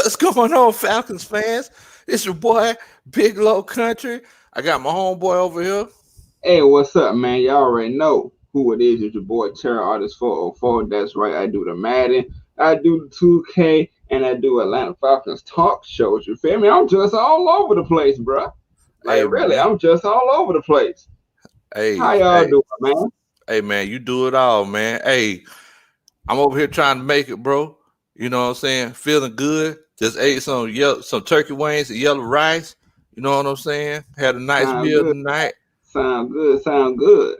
What's going on, Falcons fans? It's your boy, Big Low Country. I got my homeboy over here. Hey, what's up, man? Y'all already know who it is. It's your boy Terror Artist 404. That's right. I do the Madden, I do the 2K, and I do Atlanta Falcons talk shows. You feel me? I'm just all over the place, bro. Hey Like really, man. I'm just all over the place. Hey, How y'all hey, doing, man? hey man, you do it all, man. Hey, I'm over here trying to make it, bro. You know what I'm saying? Feeling good. Just ate some turkey wings and yellow rice. You know what I'm saying? Had a nice Sound meal good. tonight. Sound good. Sound good.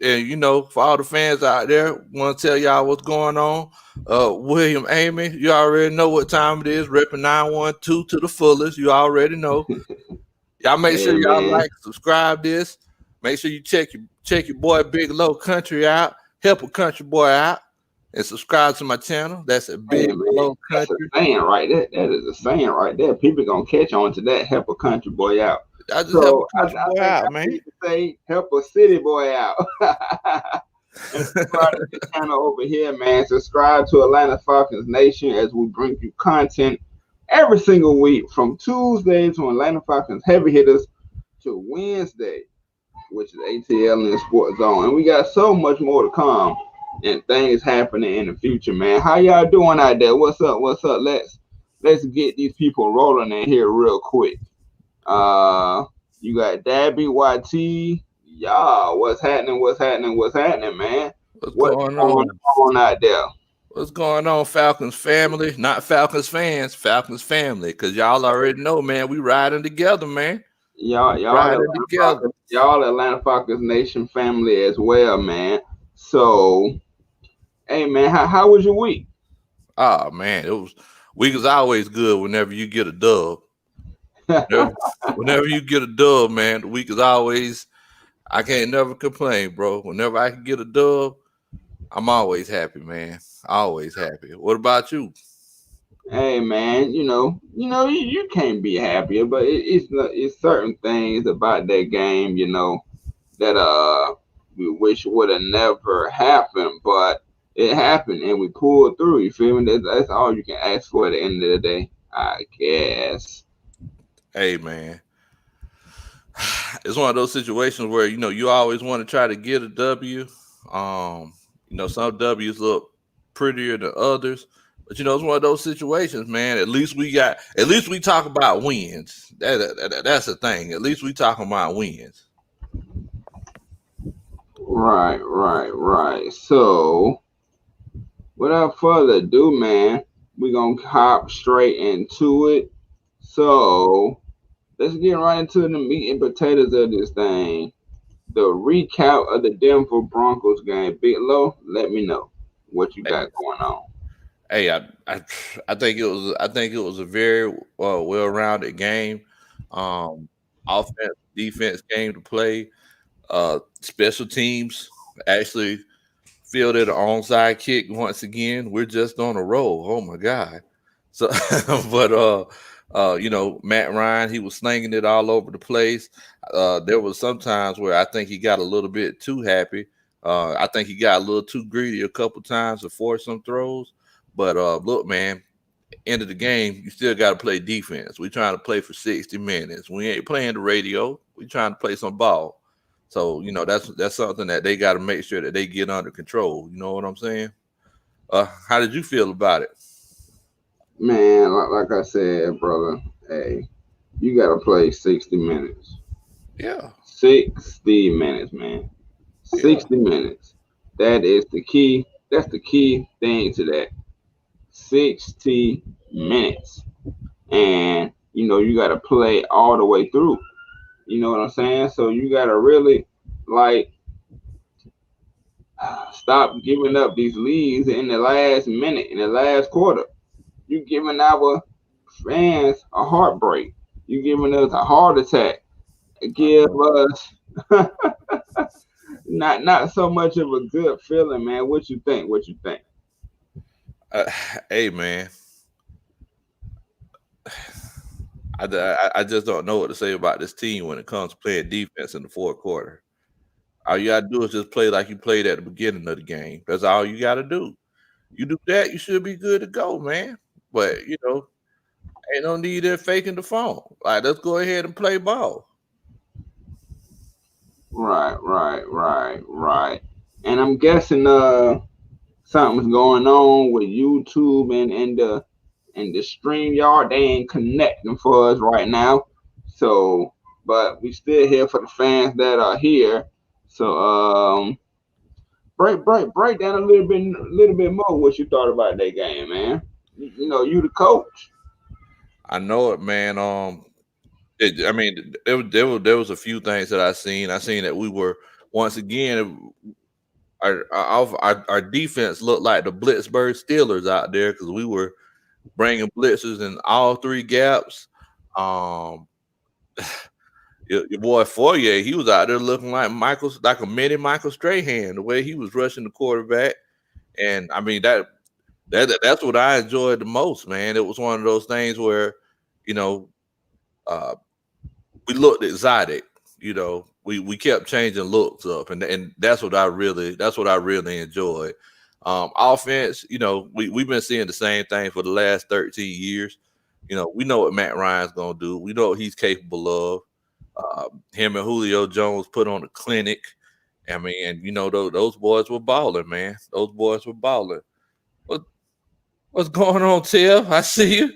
And for all the fans out there, want to tell y'all what's going on. William Amy, you already know what time it is. Repping 912 to the fullest. You already know. Y'all make sure Hey, y'all man. like, subscribe this. Make sure you check your boy Big Low Country out. Help a country boy out. And subscribe to my channel. That's a Hey, Big man. Low That's a Country. saying right there. That is a saying right there. People gonna catch on to that. Help a country boy out. I just help So a I, country I boy think out, I man. need to say help a city boy out. And subscribe to the channel over here, man. Subscribe to Atlanta Falcons Nation as we bring you content every single week from Tuesday to Atlanta Falcons heavy hitters to Wednesday, which is ATLiens Sports Zone. And we got so much more to come and things happening in the future, man. How y'all doing out there? What's up? What's up? Let's get these people rolling in here real quick. Uh, you got Dabby YT. Y'all, what's happening? What's happening? What's happening, man? What's What's going going on? on out there? What's going on, Falcons family? Not Falcons fans, Falcons family. Because y'all already know, man, we riding together, man. Y'all Riding Atlanta together. Falcons, y'all Atlanta Falcons Nation family as well, man. So, hey, man, how was your week? Oh man, week is always good whenever you get a dub. Whenever you get a dub, man, the week is always I can't never complain, bro. Whenever I can get a dub, I'm always happy, man. Always happy. What about you? Hey, man, you can't be happier, but it's certain things about that game, that we wish would have never happened, but it happened and we pulled through. You feel me? That's all you can ask for at the end of the day, I guess. Hey man. It's one of those situations where you always want to try to get a W. Some W's look prettier than others. But it's one of those situations, man. At least we talk about wins. That's the thing. At least we talking about wins. Right. So, without further ado, man, we're gonna hop straight into it. So, let's get right into the meat and potatoes of this thing. The recap of the Denver Broncos game. Big Low, let me know what you got going on. Hey, I think it was a very well-rounded game. Um, Offense, defense came to play. Special teams actually fielded an onside kick once again. We're just on a roll. Oh my god! So, but Matt Ryan, he was slinging it all over the place. There was some times where I think he got a little bit too happy. I think he got a little too greedy a couple times to force some throws. But look, man, end of the game, you still got to play defense. We trying to play for 60 minutes. We ain't playing the radio. We trying to play some ball. So that's something that they got to make sure that they get under control. You know what I'm saying? How did you feel about it? Man, like I said, brother, hey, you gotta play 60 minutes. Yeah, 60 minutes, man. yeah. 60 minutes. That is the key. That's the key thing to that. 60 minutes. And you gotta play all the way through. You know what I'm saying? So you gotta really like stop giving up these leads in the last minute, in the last quarter. You giving our fans a heartbreak. You giving us a heart attack. I Give know. us not so much of a good feeling, man. What you think? What you think? Uh, hey, man, I just don't know what to say about this team when it comes to playing defense in the fourth quarter. All you gotta do is just play like you played at the beginning of the game. That's all you gotta do. You do that, you should be good to go, man. But Ain't no need in faking the phone. Like, let's go ahead and play ball. Right. And I'm guessing something's going on with YouTube and the StreamYard. They ain't connecting for us right now. So, but we still here for the fans that are here. So, break down a little bit more what you thought about that game, man. You the coach. I know it, man. I mean, there was a few things that I seen. I seen that we were once again our defense looked like the Blitzburg Steelers out there because we were bringing blitzers in all three gaps. Um, your boy Fourier, he was out there looking like a mini Michael Strahan, the way he was rushing the quarterback. And I mean that's what I enjoyed the most, man. It was one of those things where, you know, uh, we looked exotic. We kept changing looks up, and that's what I really enjoyed. Offense, we've been seeing the same thing for the last 13 years. We know what Matt Ryan's gonna do. We know what he's capable of. Him and Julio Jones put on a clinic. I mean, and those boys were balling, man. Those boys were balling. What what's going on, Tiff? I see you.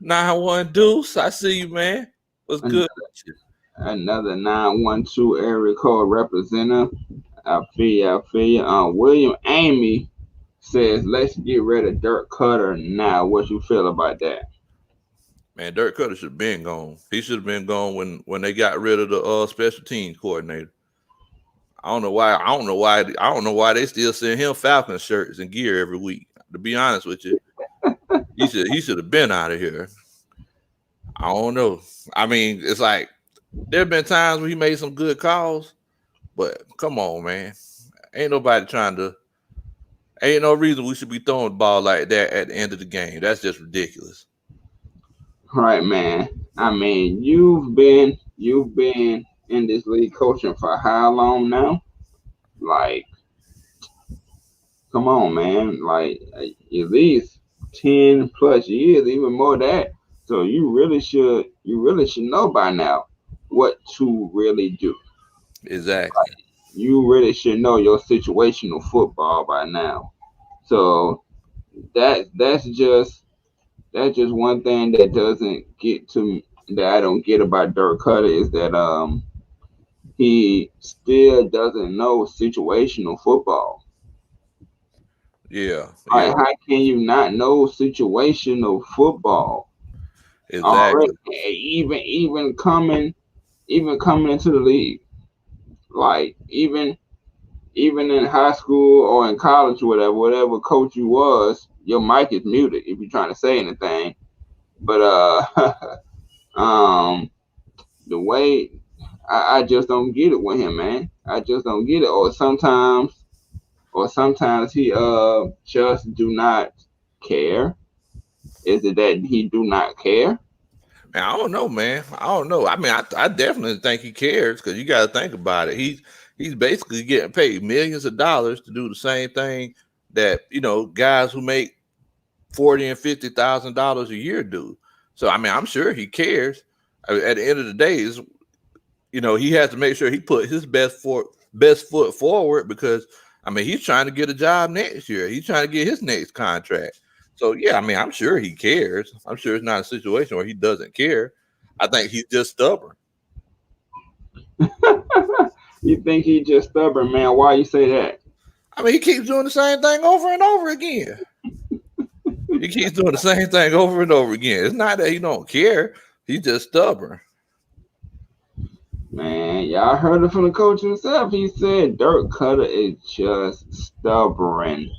9-1 Deuce. I see you, man. What's good Another, with you? another 912 area code representative. I feel you. William Amy says, let's get rid of Dirk Cutter now. What you feel about that? Man, Dirk Cutter should have been gone. He should have been gone when they got rid of the special teams coordinator. I don't know why. I don't know why they still send him Falcons shirts and gear every week. To be honest with you, he should have been out of here. I don't know. I mean, it's like there have been times where he made some good calls, but come on, man. Ain't nobody trying to. Ain't no reason we should be throwing the ball like that at the end of the game. That's just ridiculous. All right, man. I mean, you've been in this league coaching for how long now? Like, come on, man. Like, at least 10 plus years, even more than that. So you really should know by now what to really do. Exactly. You really should know your situational football by now. So that's just one thing that doesn't get to me, that I don't get about Dirk Cutter, is that he still doesn't know situational football. Yeah. Like, Yeah. how can you not know situational football already? Exactly. Even coming into the league, like even in high school or in college or whatever coach you was, your mic is muted if you're trying to say anything. But um, the way I just don't get it with him, man. I just don't get it. Or sometimes he just do not care. Is it that he do not care? Man, I don't know, man. I don't know. I mean, I definitely think he cares because you got to think about it. He's basically getting paid millions of dollars to do the same thing that guys who make $40,000 and $50,000 a year do. So I mean, I'm sure he cares. I mean, at the end of the day, he has to make sure he put his best foot forward because I mean he's trying to get a job next year. He's trying to get his next contract. So yeah, I mean I'm sure he cares. I'm sure it's not a situation where he doesn't care. I think he's just stubborn. You think he just stubborn, man? Why you say that? I mean he keeps doing the same thing over and over again. He keeps doing the same thing over and over again. It's not that he don't care. He's just stubborn. Man, y'all heard it from the coach himself. He said Dirk Cutter is just stubborn.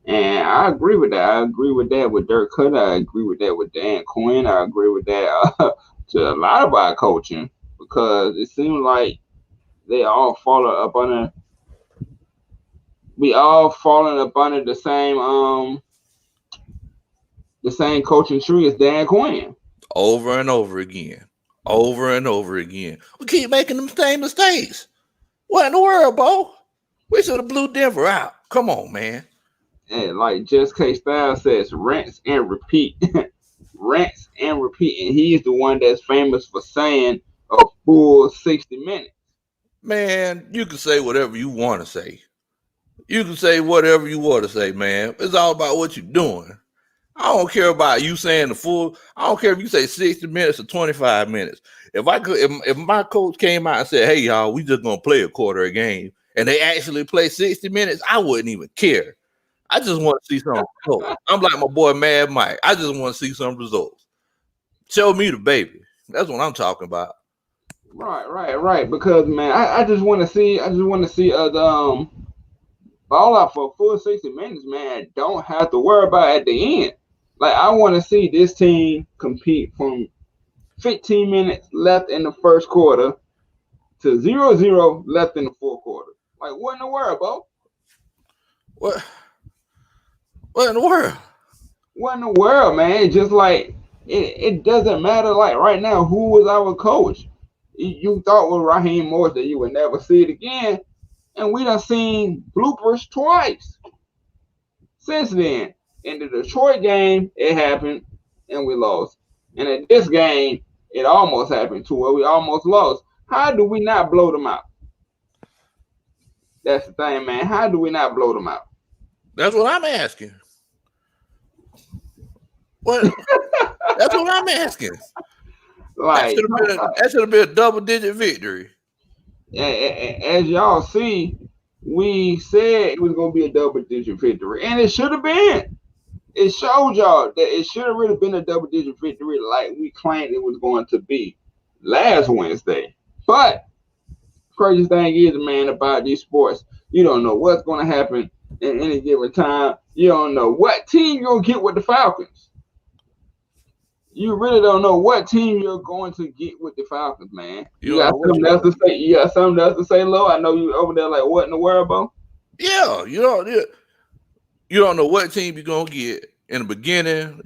And I agree with that. I agree with that with Dirk Cutter. I agree with that with Dan Quinn. I agree with that to a lot of our coaching, because it seems like they all fall up under we all falling up under the same coaching tree as Dan Quinn. Over and over again. Over and over again. We keep making them same mistakes. What in the world, Bo? We should have blew Denver out. Come on, man. And like Just K Style says, rinse and repeat. rinse and repeat. And he's the one that's famous for saying a full 60 minutes. Man, you can say whatever you want to say. You can say whatever you want to say, man. It's all about what you're doing. I don't care about you saying the full. I don't care if you say 60 minutes or 25 minutes. If my coach came out and said, "Hey, y'all, we just gonna play a quarter a game," and they actually play 60 minutes, I wouldn't even care. I just want to see some results. I'm like my boy Mad Mike. I just want to see some results. Show me the baby. That's what I'm talking about. Right. Because man, I just want to see. The ball out for a full 60 minutes, man. Don't have to worry about at the end. Like, I want to see this team compete from 15 minutes left in the first quarter to 0-0 left in the fourth quarter. Like, what in the world, bro? What in the world? What in the world, man? It's just like, it doesn't matter. Like, right now, who was our coach? You thought with Raheem Morris that you would never see it again. And we done seen bloopers twice since then. In the Detroit game, it happened, and we lost. And in this game, it almost happened to where we almost lost. How do we not blow them out? That's the thing, man. How do we not blow them out? That's what I'm asking. What? That's what I'm asking. Like, that should have been a double-digit victory. As y'all see, we said it was going to be a double-digit victory, and it should have been. It showed y'all that it should have really been a double-digit victory like we claimed it was going to be last Wednesday. But crazy thing is, man, about these sports, you don't know what's going to happen at any given time. You don't know what team you're going to get with the Falcons. You really don't know what team you're going to get with the Falcons, man. You got something else to say? You got something else to say, Lo? I know you over there like, what in the world, bro? Yeah, you don't know what team you're gonna get in the beginning.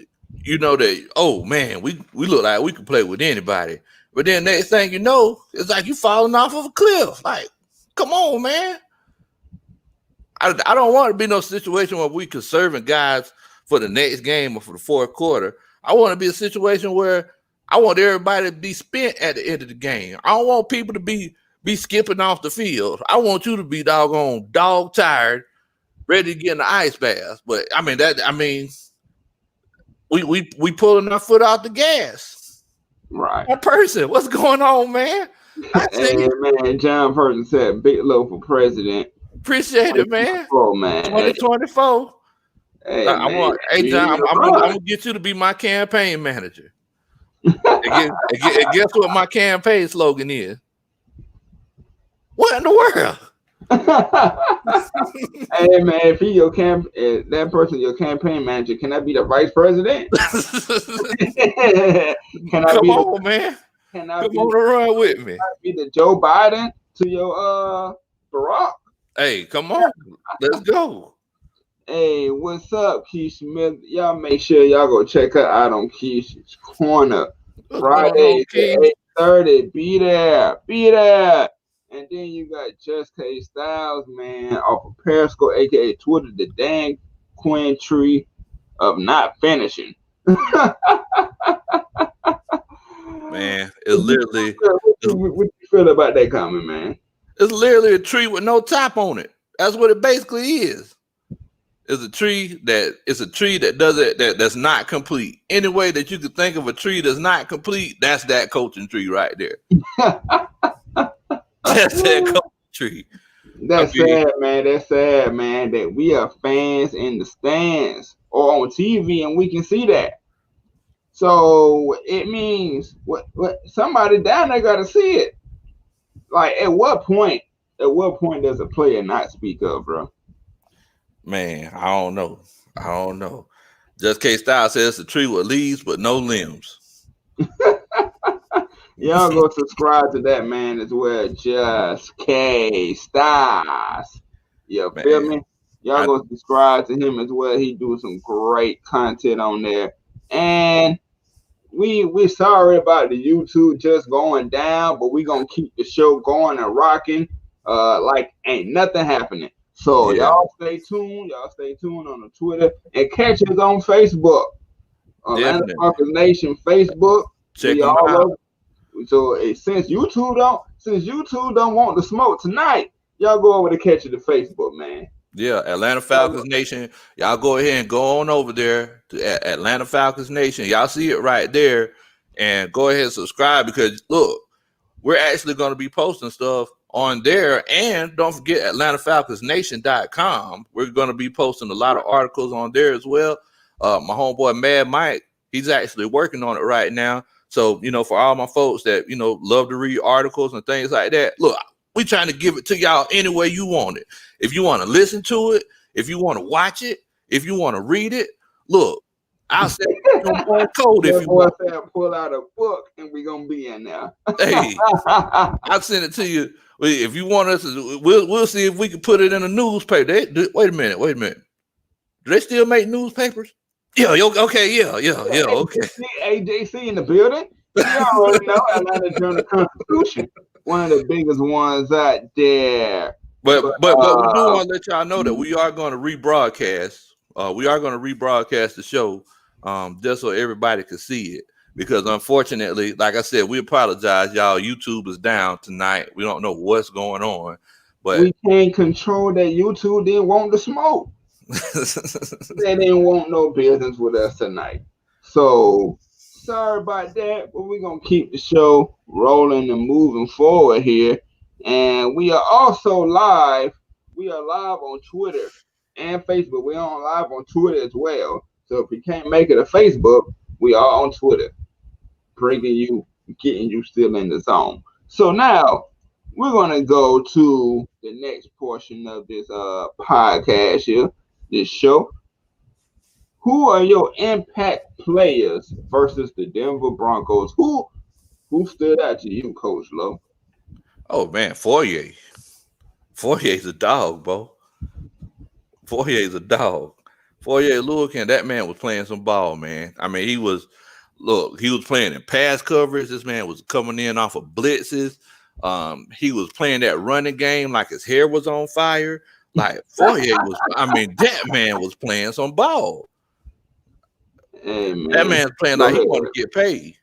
You know that, oh man, we look like we can play with anybody. But then next thing you know, it's like you falling off of a cliff. Like, come on, man. I don't want to be no situation where we conserving guys for the next game or for the fourth quarter. I want to be a situation where I want everybody to be spent at the end of the game. I don't want people to be skipping off the field. I want you to be doggone dog tired, ready to get in the ice bath. But we pulling our foot out the gas. Right. That person, what's going on, man? Hey, man, John Person said, "Big Low for president." Appreciate it, man. 2024. Hey, John, I'm gonna get you to be my campaign manager. and guess what my campaign slogan is? What in the world? Hey man, if he that person your campaign manager, can I be the vice president? Come on, man. Come on to run with me. Can I be the Joe Biden to your Barack? Hey, come on. Let's go. Hey, what's up, Keith Smith? Y'all make sure y'all go check her out on Keith's Corner. Friday, 8:30. Be there. And then you got Just K Styles, man, off of Periscope, aka Twitter, the dang Queen Tree of not finishing. Man, it's literally. What you feel about that comment, man? It's literally a tree with no top on it. That's what it basically is. It's a tree that's not complete. Any way that you could think of a tree that's not complete, that's that coaching tree right there. That's that coaching tree. That's sad, man. That's sad, man, that we are fans in the stands or on TV and we can see that. So it means what somebody down there got to see it. Like, at what point does a player not speak up, bro? Man, I don't know. Just K Style says it's a tree with leaves but no limbs. Y'all go subscribe to that man as well. Just K Styles. You feel me? Y'all go subscribe to him as well. He do some great content on there. And we're sorry about the YouTube just going down, but we're gonna keep the show going and rocking like ain't nothing happening. So y'all stay tuned. Y'all stay tuned on the Twitter and catch us on Facebook. Atlanta Definitely. Falcons Nation Facebook. Check We them all out. over. So since you two don't want the smoke tonight, y'all go over to catch it to Facebook, man. Yeah, Atlanta Falcons Nation. Y'all go ahead and go on over there to Atlanta Falcons Nation. Y'all see it right there. And go ahead and subscribe because look, we're actually going to be posting stuff on there. And don't forget AtlantaFalconsNation.com. We're going to be posting a lot of articles on there as well. My homeboy Mad Mike, he's actually working on it right now. So, for all my folks that, love to read articles and things like that, look, we trying to give it to y'all any way you want it. If you want to listen to it, if you want to watch it, if you want to read it, look, I'll send you one code if you want. Pull out a book and we're gonna be in there. Hey, I'll send it to you. If you want us to, we'll see if we can put it in a newspaper. Wait a minute. Do they still make newspapers? Yeah, okay, yeah, okay. AJC in the building. You already know Atlanta Journal-Constitution, one of the biggest ones out there. But we do want to let y'all know that we are going to rebroadcast. We are going to rebroadcast the show, just so everybody can see it. Because unfortunately, like I said, we apologize, y'all. YouTube is down tonight. We don't know what's going on, but we can't control that. YouTube didn't want the smoke. They didn't want no business with us tonight. So sorry about that, but we're gonna keep the show rolling and moving forward here. And we are also live. We are live on Twitter and Facebook. We're on live on Twitter as well. So if you can't make it to Facebook, we are on Twitter, getting you still in the zone. So now we're gonna go to the next portion of this podcast here, this show. Who are your impact players versus the Denver Broncos? Who stood out to you, Coach Lowe? Oh man, Fourier's a dog, bro. Fourier's a dog. Fourier Lurkin, that man was playing some ball, man. I mean, he was playing in pass coverage. This man was coming in off of blitzes. He was playing that running game like his hair was on fire. Like Fourier was, that man was playing some ball. Hey, man. That man's playing like he want to get paid.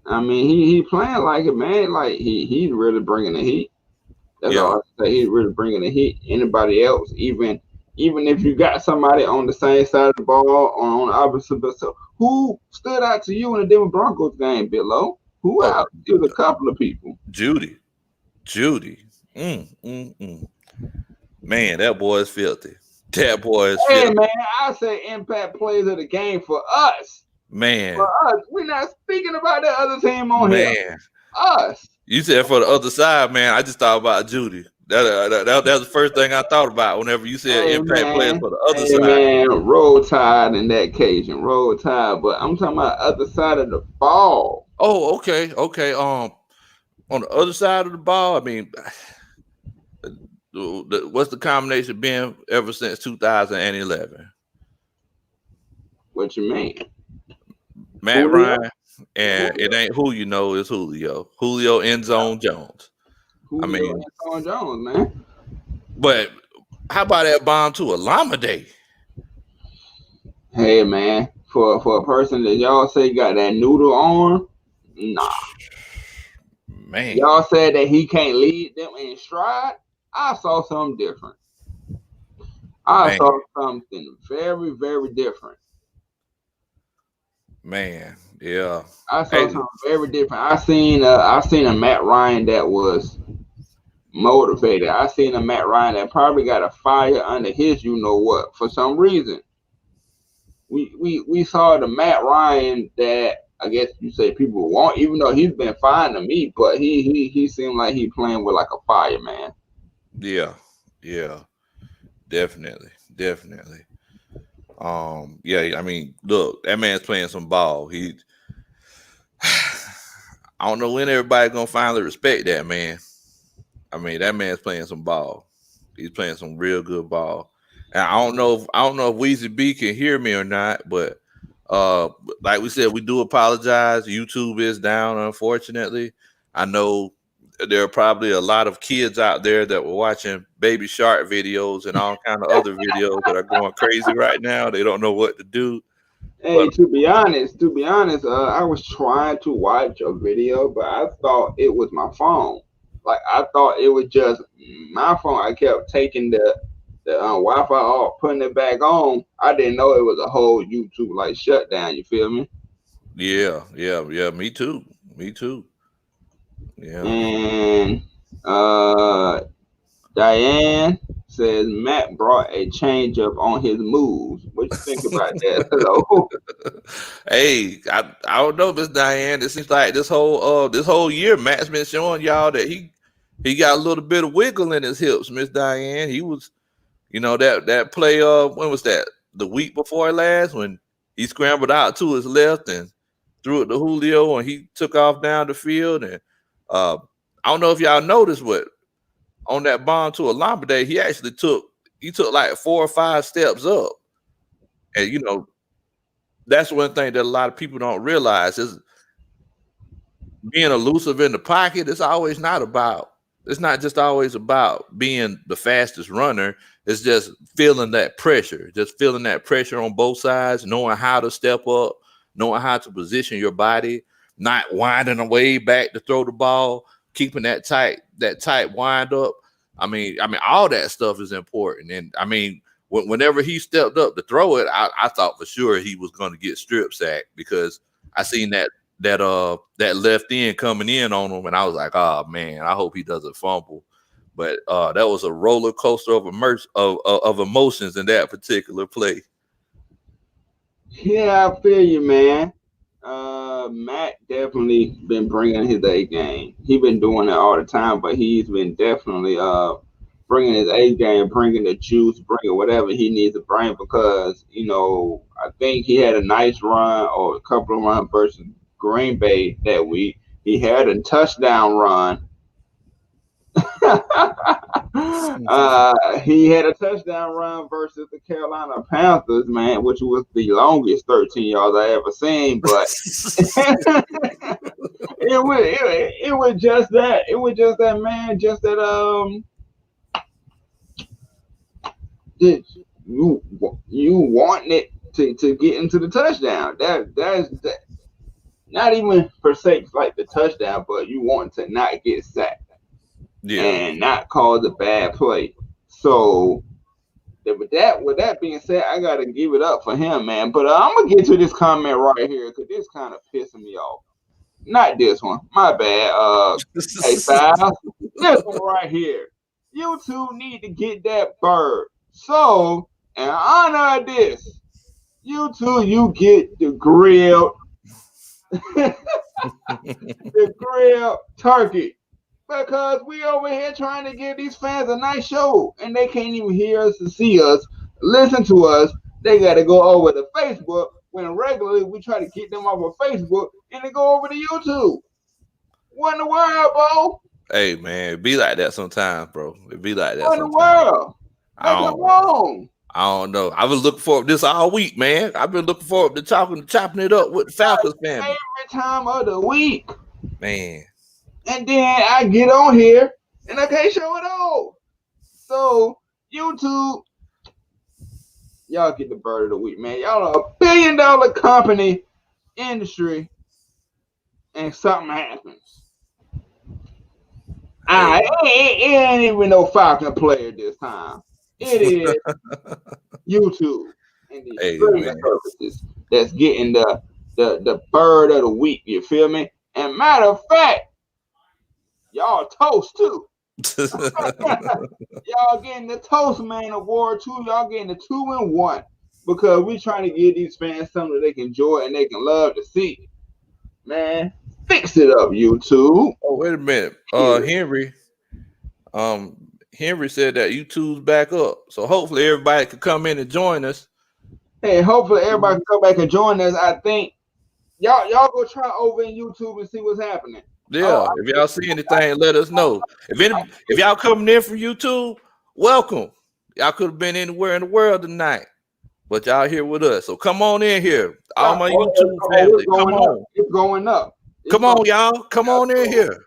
I mean, he playing like it, man. Like he's really bringing the heat. That's all I say. He's really bringing the heat. Anybody else, even if you got somebody on the same side of the ball or on the opposite, so who stood out to you in the Denver Broncos game, Bill? Who out? It was a couple of people. Judy. Man, that boy is filthy. That boy is filthy. Hey, man, I say impact players of the game for us. Man. For us. We're not speaking about that other team on here. Us. You said for the other side, man. I just thought about Judy. That was the first thing I thought about whenever you said impact players for the other side. Man, roll tide in that occasion. Roll tide. But I'm talking about other side of the ball. Oh, okay. On the other side of the ball, I mean, what's the combination been ever since 2011? What you mean? Matt Ryan, and it ain't who you know, it's Julio. Julio End Zone Jones. Julio End Zone Jones, man. But how about that bomb to Alameda? Hey, man, for a person that y'all say got that noodle arm, nah. Man. Y'all said that he can't lead them in stride. I saw something different. I saw something very, very different. Man, yeah. I saw something very different. I seen a Matt Ryan that was motivated. I seen a Matt Ryan that probably got a fire under his you know what for some reason. We saw the Matt Ryan that I guess you say people want, even though he's been fine to me, but he seemed like he playing with like a fire, man. Yeah, definitely. I mean, look, that man's playing some ball. I don't know when everybody's gonna finally respect that man. I mean, that man's playing some ball. He's playing some real good ball. And I don't know if Weezy B can hear me or not, but like we said, we do apologize. YouTube is down, unfortunately. I know there are probably a lot of kids out there that were watching Baby Shark videos and all kind of other videos that are going crazy right now. They don't know what to do. Hey, to be honest, I was trying to watch a video, but I thought it was my phone. Like I thought it was just my phone. I kept taking the Wi-Fi off, putting it back on. I didn't know it was a whole YouTube like shutdown. You feel me? Yeah. Me too. Me too. Yeah. And uh, Diane says Matt brought a change up on his moves. What you think about that? Hello. Hey, I don't know, Miss Diane. It seems like this whole year, Matt's been showing y'all that he got a little bit of wiggle in his hips, Miss Diane. He was, that play. When was that? The week before last, when he scrambled out to his left and threw it to Julio, and he took off down the field. And uh, I don't know if y'all noticed, but on that bomb to Alambade, he took like 4 or 5 steps up, and that's one thing that a lot of people don't realize is being elusive in the pocket. It's not just always about being the fastest runner. It's just feeling that pressure, on both sides, knowing how to step up, knowing how to position your body, not winding away back to throw the ball, keeping that tight wind up. I mean, all that stuff is important. And I mean, whenever he stepped up to throw it, I thought for sure he was going to get strip sacked, because I seen that left end coming in on him, and I was like, oh man, I hope he doesn't fumble. But that was a roller coaster of emotions in that particular play. Yeah, I feel you, man. Matt definitely been bringing his A game. He been doing it all the time, but he's been definitely bringing his A game, bringing the juice, bringing whatever he needs to bring, because I think he had a nice run or a couple of runs versus Green Bay that week. He had a touchdown run. He had a touchdown run versus the Carolina Panthers, man, which was the longest 13 yards I ever seen. But it was just that. It was just that, man. Just that you wanting it to get into the touchdown. That's not even for sake like the touchdown, but you want to not get sacked. Yeah. And not cause a bad play. So with that being said, I gotta give it up for him, man. But I'm gonna get to this comment right here because this kind of pissing me off. Not this one, my bad. Hey Styles, this one right here. You two need to get that bird. So in honor of this, you get the grilled, the grilled turkey. Because we over here trying to give these fans a nice show, and they can't even hear us and see us, listen to us. They got to go over to Facebook, when regularly we try to get them off of Facebook, and they go over to YouTube. What in the world, bro? Hey, man, it be like that sometimes, bro. It be like that what sometimes. What in the world? What's wrong? I don't know. I was looking forward to this all week, man. I've been looking forward to chopping it up with the Falcons family. Every time of the week. Man. And then I get on here and I can't show it all. So YouTube, y'all get the bird of the week, man. Y'all are $1 billion company, industry, and something happens. It ain't even no Falcon player this time. It is YouTube and these streaming services that's getting the bird of the week. You feel me? And matter of fact, y'all toast too. Y'all getting the Toastman Award too. Y'all getting the 2-in-1 because we trying to give these fans something that they can enjoy and they can love to see. Man, fix it up, YouTube. Oh, wait a minute. Henry said that YouTube's back up, so hopefully everybody can come in and join us. Hey, hopefully everybody can come back and join us. I think y'all go try over in YouTube and see what's happening. Yeah, if y'all see anything, let us know. If y'all coming in from YouTube, welcome. Y'all could have been anywhere in the world tonight, but y'all here with us. So come on in here, all my YouTube family. Come on, it's going up. Come on, y'all. Come on in here.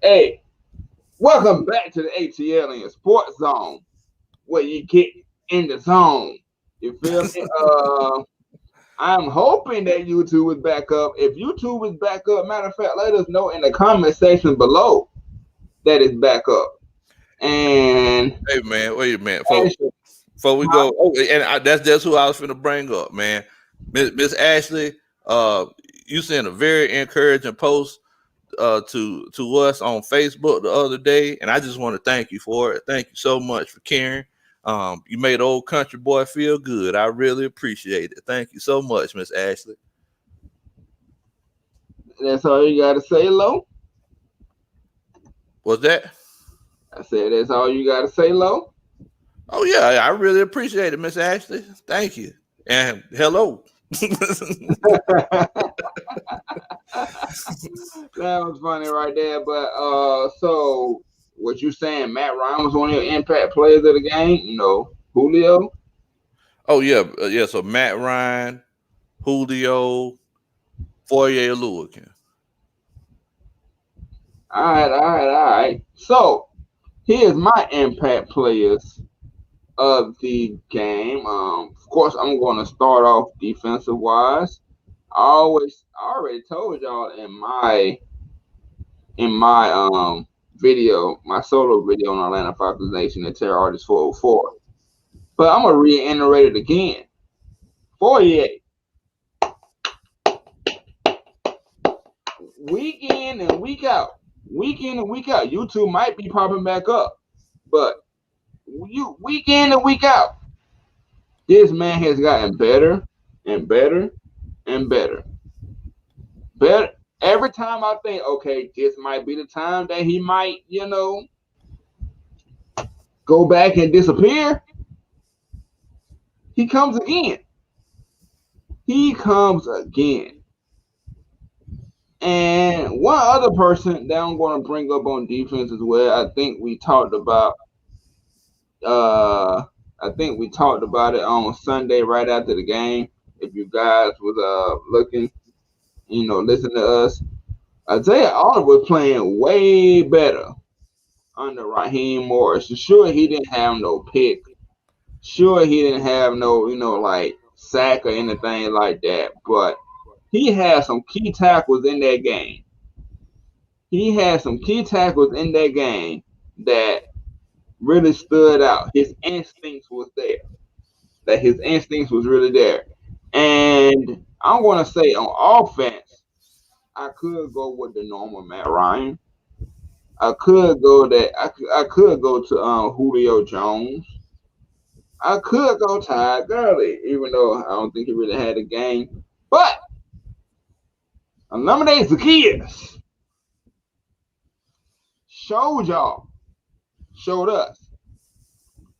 Hey, welcome back to the ATLiens Sports Zone, where you get in the zone. You feel me? I'm hoping that YouTube is back up. If YouTube is back up, matter of fact, let us know in the comment section below that it's back up. And Hey man, wait a minute, Ashley, before we go. Oh, and that's who I was finna bring up, man. Miss Ashley, you sent a very encouraging post to us on Facebook the other day, and I just want to thank you for it. Thank you so much for caring. You made old country boy feel good. I really appreciate it. Thank you so much, Miss Ashley. that's all you gotta say, Lo. What's that? I said that's all you gotta say, Lo. Oh yeah, I really appreciate it, Miss Ashley. Thank you. And hello. That was funny right there. But so what you saying? Matt Ryan was one of your impact players of the game. You know, Julio. Oh yeah, yeah. So Matt Ryan, Julio, Foyer Lewickin. All right, all right, all right. So here's my impact players of the game. Of course, I'm going to start off defensive wise. I already told y'all in my video, my solo video on Atlanta Falcons Nation and Terror Artist 404. But I'm gonna reiterate it again. 48. Week in and week out. Week in and week out. YouTube might be popping back up. But week in and week out. This man has gotten better and better and better. Better every time I think, okay, this might be the time that he might, go back and disappear. He comes again. He comes again. And one other person that I'm going to bring up on defense as well, I think we talked about it on Sunday right after the game. If you guys was looking, listen to us. Isaiah Oliver was playing way better under Raheem Morris. Sure, he didn't have no pick. Sure, he didn't have no, like sack or anything like that. But he had some key tackles in that game. He had some key tackles in that game that really stood out. His instincts was there. That his instincts was really there. And I'm going to say on offense, I could go with the normal Matt Ryan. I could go to Julio Jones. I could go Todd Gurley, even though I don't think he really had a game. But eliminate Zacchaeus showed us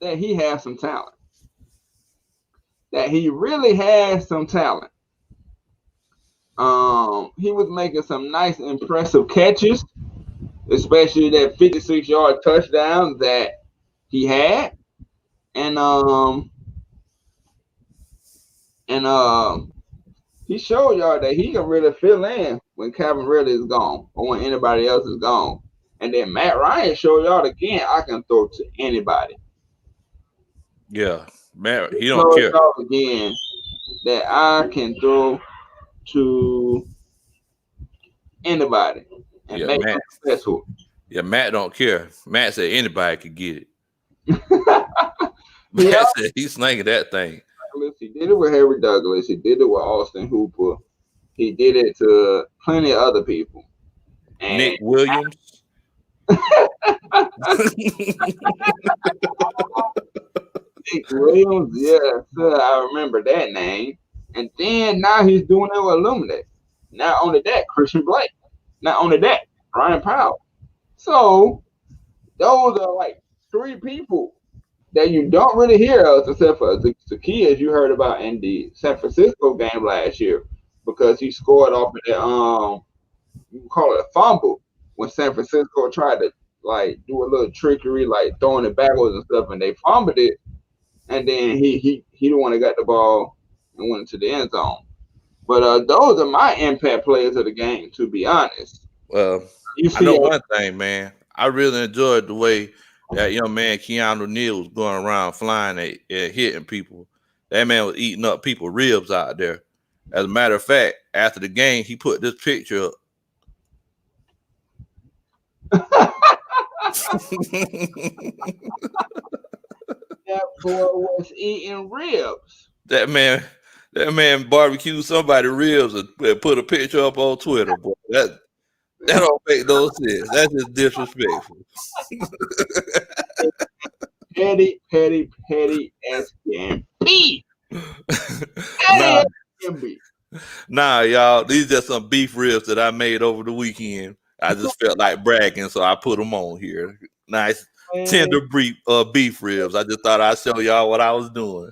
that he has some talent. That he really has some talent. He was making some nice, impressive catches, especially that 56-yard touchdown that he had. And he showed y'all that he can really fill in when Calvin Ridley is gone or when anybody else is gone. And then Matt Ryan showed y'all again I can throw to anybody. Yeah, Matt, he don't care. Y'all again that I can throw to anybody and make it successful. Yeah, Matt don't care. Matt said anybody could get it. Matt said he's slinging that thing. He did it with Harry Douglas. He did it with Austin Hooper. He did it to plenty of other people. And Nick Williams. Nick Williams, yes, I remember that name. And then now he's doing it with Illuminate. Not only that, Christian Blake. Not only that, Ryan Powell. So those are like three people that you don't really hear of except for Zacchaeus you heard about in the San Francisco game last year because he scored off of that you call it a fumble when San Francisco tried to like do a little trickery like throwing it backwards and stuff and they fumbled it and then he the one that got the ball and went into the end zone. But those are my impact players of the game, to be honest. Well, I know one thing, man. I really enjoyed the way that young man Keanu Neal was going around flying and hitting people. That man was eating up people's ribs out there. As a matter of fact, after the game, he put this picture up. That boy was eating ribs. that man barbecued somebody ribs and put a picture up on Twitter. Boy, that don't make no sense. That's just disrespectful. Petty as can be. nah, Petty as can be. nah, y'all. These are some beef ribs that I made over the weekend. I just felt like bragging, so I put them on here. Nice, tender beef ribs. I just thought I'd show y'all what I was doing.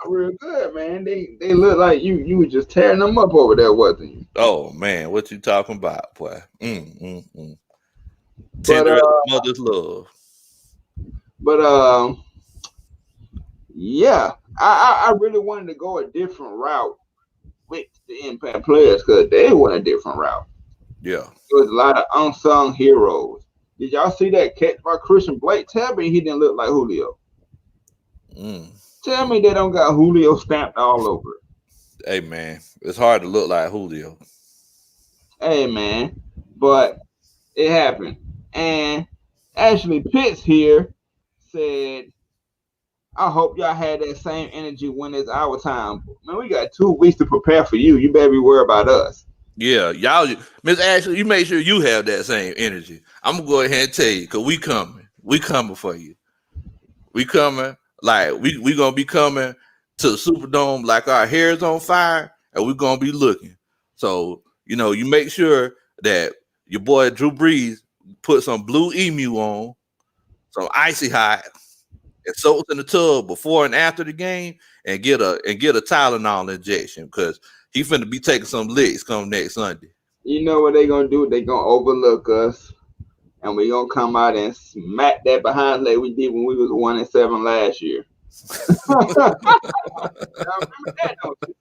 Real good, man. They look like you were just tearing them up over there, wasn't you? Oh man, what you talking about, boy? But Tender as a mother's love. But yeah, I really wanted to go a different route with the Impact players because they went a different route. Yeah. There was a lot of unsung heroes. Did y'all see that catch by Christian Blake? Tell me he didn't look like Julio. Tell me they don't got Julio stamped all over it. Hey man, it's hard to look like Julio. Hey man, but it happened. And Ashley Pitts here said, I hope y'all had that same energy when it's our time. Man, we got 2 weeks to prepare for you. You better be worried about us. Yeah, y'all, Miss Ashley, you make sure you have that same energy. I'm gonna go ahead and tell you, because we coming. We coming for you. We coming. Like, we gonna be coming to the Superdome like our hair is on fire, and we're gonna be looking. So, you make sure that your boy Drew Brees put some blue emu on, some icy hot, and soak in the tub before and after the game, and get a Tylenol injection, because he finna be taking some licks come next Sunday. You know what they gonna do? They gonna overlook us, and we gonna come out and smack that behind leg we did when we was 1-7 last year. I remember that, don't you?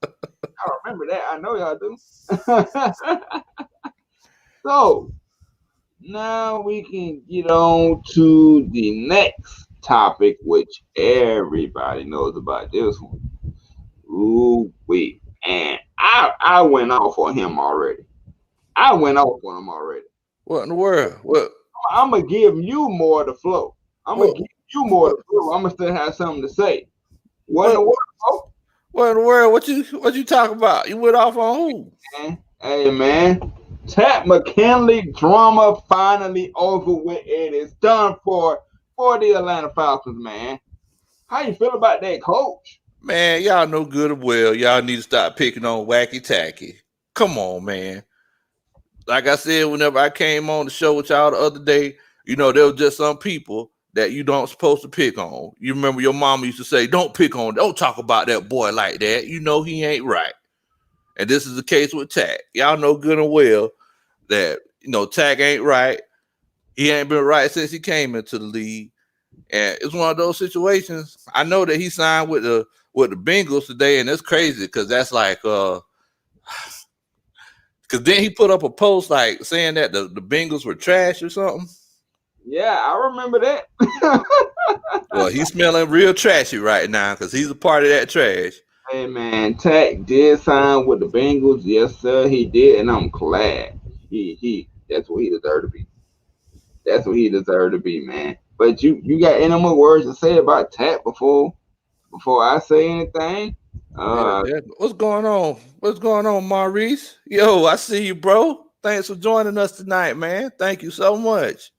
I remember that. I know y'all do. So now we can get on to the next topic, which everybody knows about this one. Ooh, wait. And I went off on him already. What in the world? What? I'm gonna give you more of the flow. I'm gonna still have something to say. What in the world, bro? What in the world? What you talking about? You went off on who? Hey man, Tat McKinley drama finally over with. It is done for the Atlanta Falcons, man. How you feel about that, coach? Man, y'all know good and well. Y'all need to stop picking on Wacky Tacky. Come on, man. Like I said, whenever I came on the show with y'all the other day, there was just some people that you don't supposed to pick on. You remember your mama used to say, don't talk about that boy like that. He ain't right. And this is the case with Tack. Y'all know good and well that, Tack ain't right. He ain't been right since he came into the league. And it's one of those situations. I know that he signed with the Bengals today, and it's crazy because that's like because then he put up a post like saying that the Bengals were trash or something. Yeah, I remember that. Well, he's smelling real trashy right now because he's a part of that trash. Hey man, Tack did sign with the Bengals. Yes, sir, he did, and I'm glad. He that's what he deserved to be. That's what he deserved to be, man. But you got any more words to say about Tack before I say anything? What's going on? What's going on, Maurice? Yo, I see you, bro. Thanks for joining us tonight, man. Thank you so much.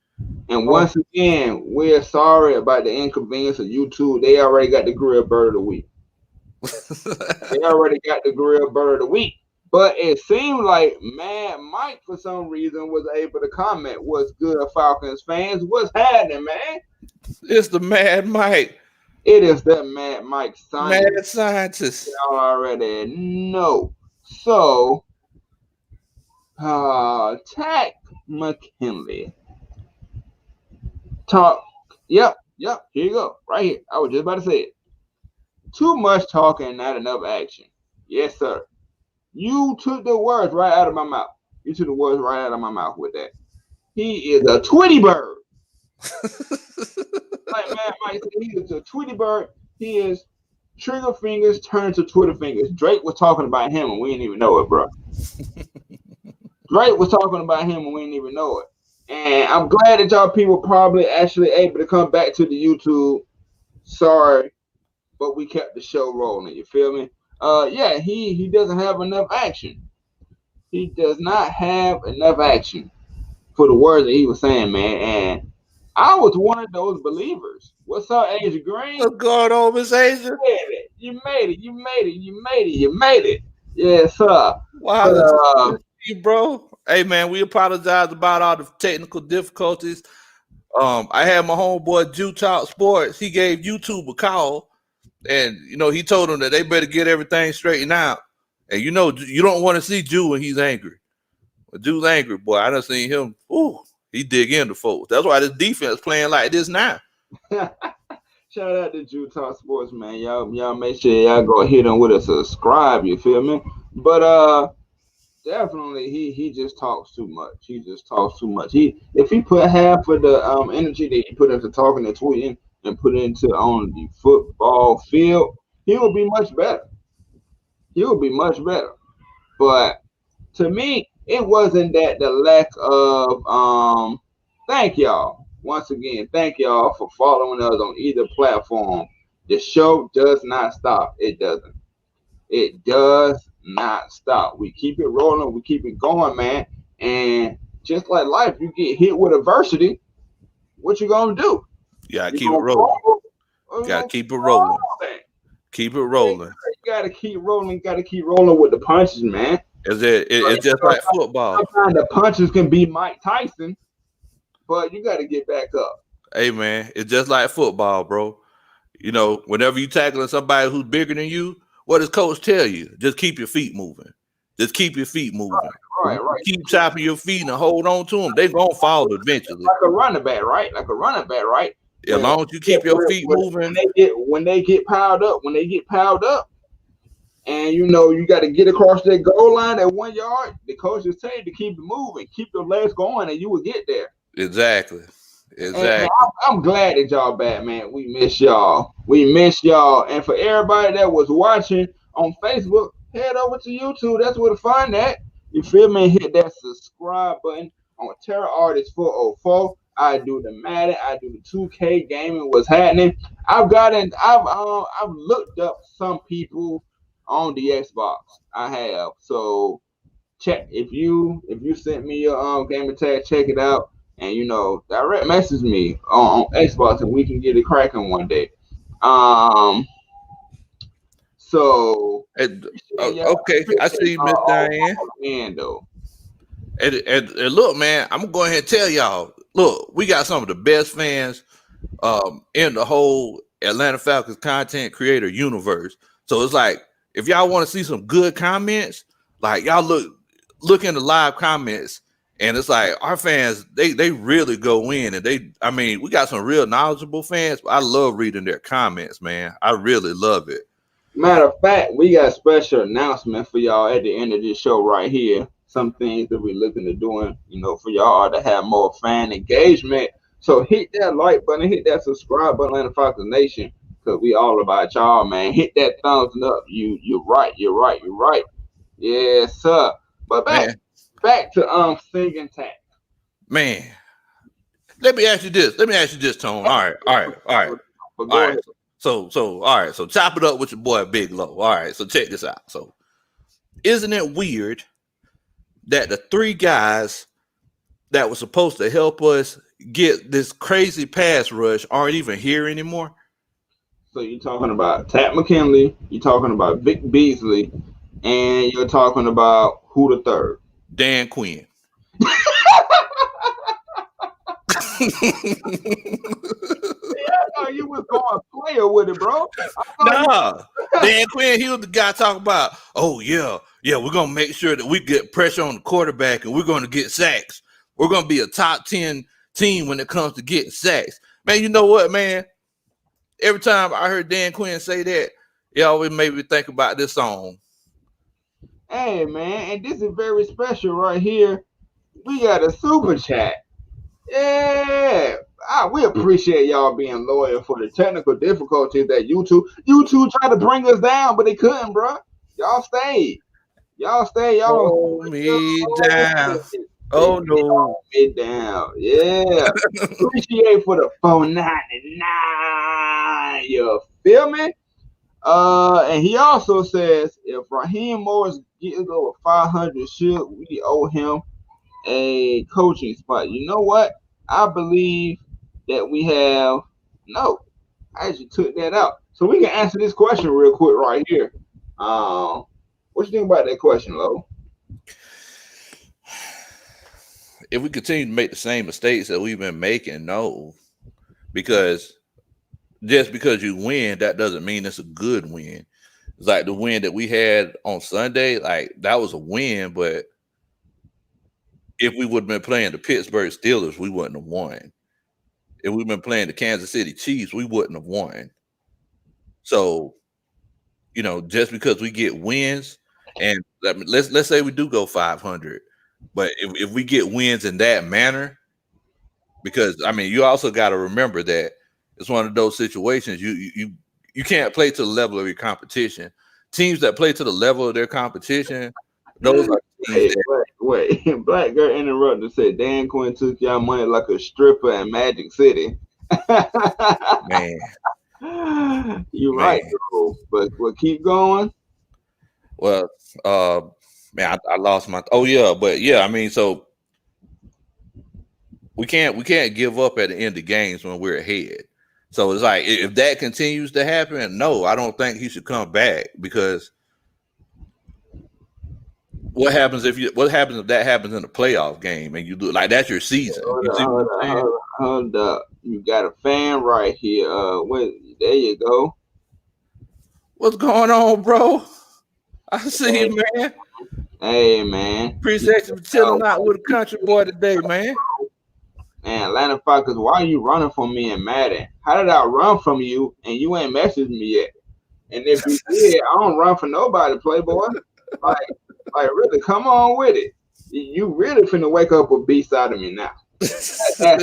And once again, we're sorry about the inconvenience of YouTube. They already got the grill bird of the week. But it seemed like Mad Mike, for some reason, was able to comment. What's good, Falcons fans? What's happening, man? It's the Mad Mike. It is that Mad Mike scientist. Mad scientist. Y'all already know. So, Tack McKinley. Talk. Yep. Here you go. Right here. I was just about to say it. Too much talking, not enough action. Yes, sir. You took the words right out of my mouth. with that. He is a Tweety bird. Like man Mike said, he is a Tweety bird. He is Trigger fingers turn to Twitter fingers. Drake was talking about him and we didn't even know it, bro. Drake was talking about him and we didn't even know it. And I'm glad that y'all people probably actually able to come back to the YouTube. Sorry, but we kept the show rolling. You feel me? Yeah, he doesn't have enough action. He does not have enough action for the words that he was saying, man. And I was one of those believers. What's up, Asia Green? What's going on, Miss Asia? You made it. You made it. You made it. You made it. Yes, sir. Wow, But, bro. Hey, man, we apologize about all the technical difficulties. I had my homeboy Jew Talk Sports. He gave YouTube a call, and he told them that they better get everything straightened out. And you don't want to see Jew when he's angry. When Jew's angry, boy, I done seen him. Ooh, he dig into folks. That's why this defense playing like this now. shout out to Jew Talk Sports, man. Y'all make sure y'all go hit him with a subscribe. You feel me? But definitely he just talks too much. He just talks too much. If he put half of the energy that he put into talking and tweeting and put it into on the football field, he will be much better. He will be much better. But to me, it wasn't that the lack of thank y'all. Once again, thank y'all for following us on either platform. The show does not stop. It doesn't. It does not stop. We keep it rolling. We keep it going, man. And just like life, you get hit with adversity. What you gonna do? You gotta keep it rolling. You gotta keep it rolling. Keep it rolling. You gotta keep rolling. Got to keep rolling with the punches, man. It's just like football. Sometimes the punches can be Mike Tyson, but you got to get back up. Hey, man, it's just like football, bro. Whenever you tackling somebody who's bigger than you, what does coach tell you? Just keep your feet moving. Just keep your feet moving. Right. Keep chopping your feet and hold on to them. They're going to fall eventually. Like a running back, right? As long as you keep your feet moving. When they get piled up, and you got to get across that goal line at 1 yard, the coach is telling you to keep it moving, keep your legs going, and you will get there. Exactly. And I'm glad that y'all back, man. We miss y'all. And for everybody that was watching on Facebook, head over to YouTube. That's where to find that. You feel me? Hit that subscribe button on Terror Artist 404. I do the Madden. I do the 2K gaming. What's happening? I've looked up some people on the Xbox. I have. So check if you sent me your gamer tag, check it out. And direct message me on Xbox and we can get it cracking one day. So okay, I see you, Miss Diane. And look, man, I'm gonna go ahead and tell y'all. Look, we got some of the best fans in the whole Atlanta Falcons content creator universe. So it's like if y'all want to see some good comments, like y'all look in the live comments. And it's like our fans, they really go in and we got some real knowledgeable fans. But I love reading their comments, man. I really love it. Matter of fact, we got a special announcement for y'all at the end of this show right here. Some things that we're looking to doing, for y'all to have more fan engagement. So hit that like button, hit that subscribe button, Atlanta Falcons Nation, because we all about y'all, man. Hit that thumbs up. You're right. Yes, sir. But back to singing tag. Man, let me ask you this, Tone. All right. So all right. So chop it up with your boy Big Low. All right. So check this out. So isn't it weird that the three guys that were supposed to help us get this crazy pass rush aren't even here anymore? So you're talking about Tat McKinley, you're talking about Vic Beasley, and you're talking about who the third? Dan Quinn. You was going player with it, bro. Nah, Dan Quinn, he was the guy talking about, oh yeah, we're gonna make sure that we get pressure on the quarterback and we're gonna get sacks. We're gonna be a top 10 team when it comes to getting sacks. Man, you know what, man? Every time I heard Dan Quinn say that, it always made me think about this song. Hey, man, and this is very special right here. We got a super chat. Yeah. we appreciate y'all being loyal for the technical difficulties that YouTube tried to bring us down, but they couldn't, bro. Y'all stayed. Y'all stayed. Y'all Hold me down. they Oh no. me down. Yeah. Appreciate for the $4.99. You feel me? And he also says if Raheem Morris gets over 500, should we owe him a coaching spot? You know what? I believe that we have no. I actually took that out, so we can answer this question real quick right here. What you think about that question, Lo? If we continue to make the same mistakes that we've been making, no. Because just because you win, that doesn't mean it's a good win. It's like the win that we had on Sunday, like that was a win, but if we would have been playing the Pittsburgh Steelers, we wouldn't have won. If we'd been playing the Kansas City Chiefs, we wouldn't have won. So, just because we get wins, and let's say we do go 500, but if we get wins in that manner, because I mean, you also got to remember that it's one of those situations you can't play to the level of your competition. Teams that play to the level of their competition, those are teams wait. Black girl interrupted and said Dan Quinn took y'all money like a stripper in Magic City. Man. You're right, bro. But keep going. Well, man, I lost my. Oh yeah, but yeah, I mean, so we can't give up at the end of games when we're ahead. So it's like if that continues to happen, no, I don't think he should come back, because what happens if that happens in a playoff game and you do like that's your season? Hold up. You got a fan right here. There you go. What's going on, bro? I see you, man. Hey, man. Appreciate you chilling out with a country boy today, man. Man, Atlanta Falcons, why are you running from me and Madden? How did I run from you and you ain't messaged me yet? And if you did, I don't run for nobody, Playboy. Like really, come on with it. You really finna wake up a beast out of me now. That's how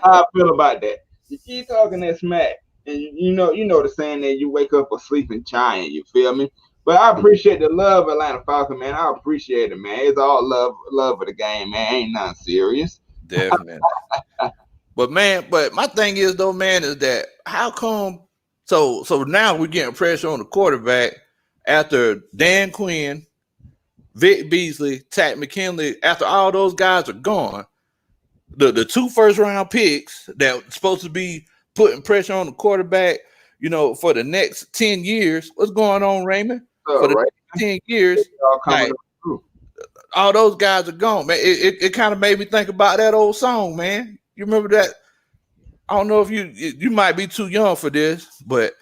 I feel about that. You keep talking that smack, and you know the saying that you wake up a sleeping giant. You feel me? But I appreciate the love, Atlanta Falcons, man. I appreciate it, man. It's all love of the game, man. Ain't nothing serious. Definitely. But my thing is though, man, is that how come? So now we're getting pressure on the quarterback after Dan Quinn, Vic Beasley, Tack McKinley. After all those guys are gone, the 2 first-round picks that supposed to be putting pressure on the quarterback, for the next 10 years. What's going on, Raymond? For the next 10 years, all those guys are gone, man. It kind of made me think about that old song, man. You remember that? I don't know if you might be too young for this, but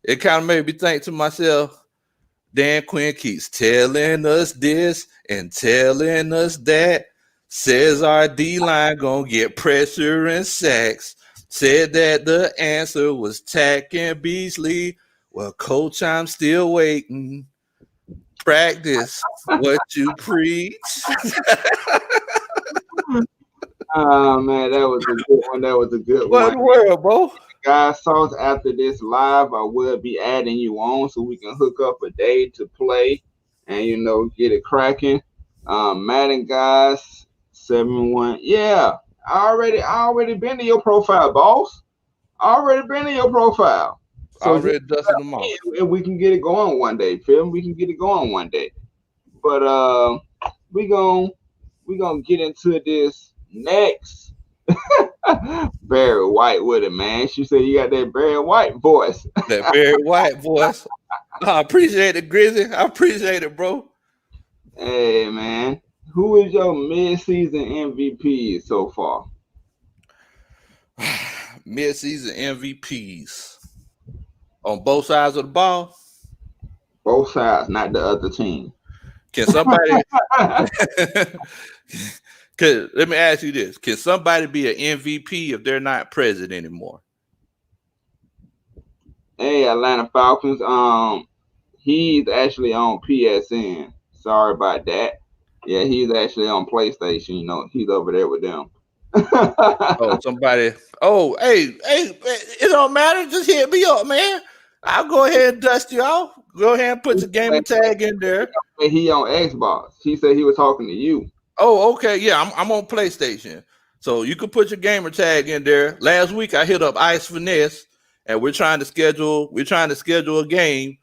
it kind of made me think to myself, Dan Quinn keeps telling us this and telling us that. Says our D-line gonna get pressure and sacks. Said that the answer was Tack and Beasley. Well, coach, I'm still waiting. Practice what you preach. Oh man, that was a good one. That was a good What one. in the world, bro? Guys, sauce, after this live, I will be adding you on so we can hook up a day to play and get it cracking. Madden guys, 7-1. Yeah, I already been to your profile, boss. Already been to your profile. So already dusted them off. If we can get it going one day, Phil, we can get it going one day. But we gonna get into this next. Barry White with it, man. She said you got that Barry White voice. That Barry White voice. I appreciate it, Grizzly. I appreciate it, bro. Hey, man. Who is your mid-season MVP so far? Mid-season MVPs. On both sides of the ball? Both sides, not the other team. Can somebody... let me ask you this. Can somebody be an MVP if they're not present anymore? Hey, Atlanta Falcons. He's actually on PSN. Sorry about that. Yeah, he's actually on PlayStation. He's over there with them. Oh, somebody. Oh, hey, it don't matter. Just hit me up, man. I'll go ahead and dust you off. Go ahead and put your gamer tag in there. He on Xbox. He said he was talking to you. Oh, okay. Yeah, I'm on PlayStation. So you can put your gamer tag in there. Last week I hit up Ice Finesse and we're trying to schedule a game,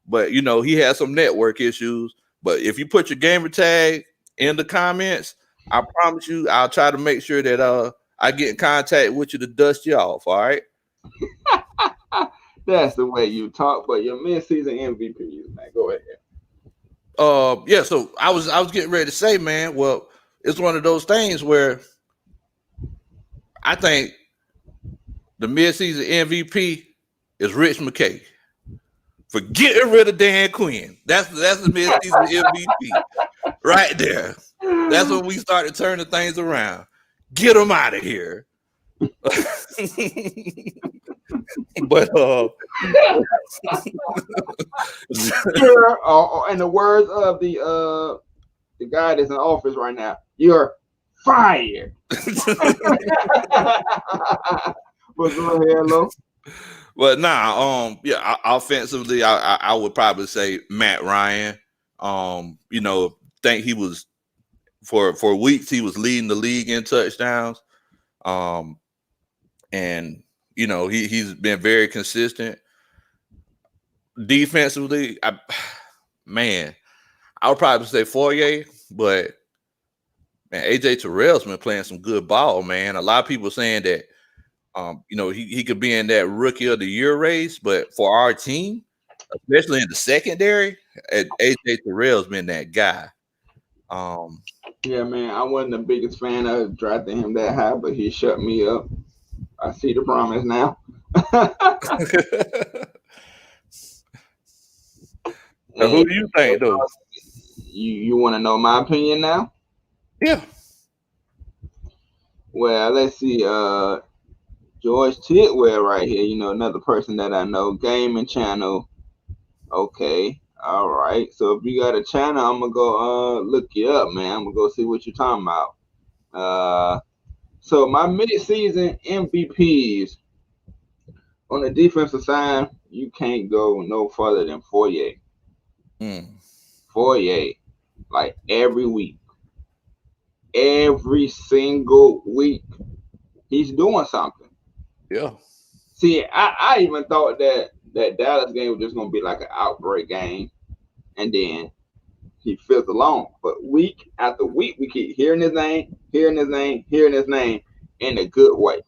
but he had some network issues. But if you put your gamer tag in the comments, I promise you I'll try to make sure that I get in contact with you to dust you off, all right? That's the way you talk. But your mid-season MVPs, man. Go ahead. Yeah, so I was getting ready to say, man, well, it's one of those things where I think the midseason MVP is Rich McKay for getting rid of Dan Quinn. That's the midseason MVP right there. That's when we started turning things around. Get him out of here. But In the words of the guy that's in office right now, you're fired. But go ahead, Lo. But yeah, offensively, I would probably say Matt Ryan. Think he was for weeks he was leading the league in touchdowns. And he's been very consistent. Defensively, I would probably say Fourier, but man, AJ Terrell's been playing some good ball, man. A lot of people saying that he could be in that rookie of the year race, but for our team, especially in the secondary, AJ Terrell's been that guy. Yeah, man, I wasn't the biggest fan of drafting him that high, but he shut me up. I see the promise now. Now, who do you think, though? You want to know my opinion now? Yeah. Well, let's see. George Tidwell right here. Another person that I know. Gaming channel. Okay. All right. So if you got a channel, I'm gonna go look you up, man. I'm gonna go see what you're talking about. So my mid-season MVPs on the defensive side, you can't go no further than Fourier. Fourier, like every week, every single week, he's doing something. Yeah. See, I even thought that Dallas game was just gonna be like an outbreak game, and then he fizzled along. But week after week, we keep hearing his name in a good way.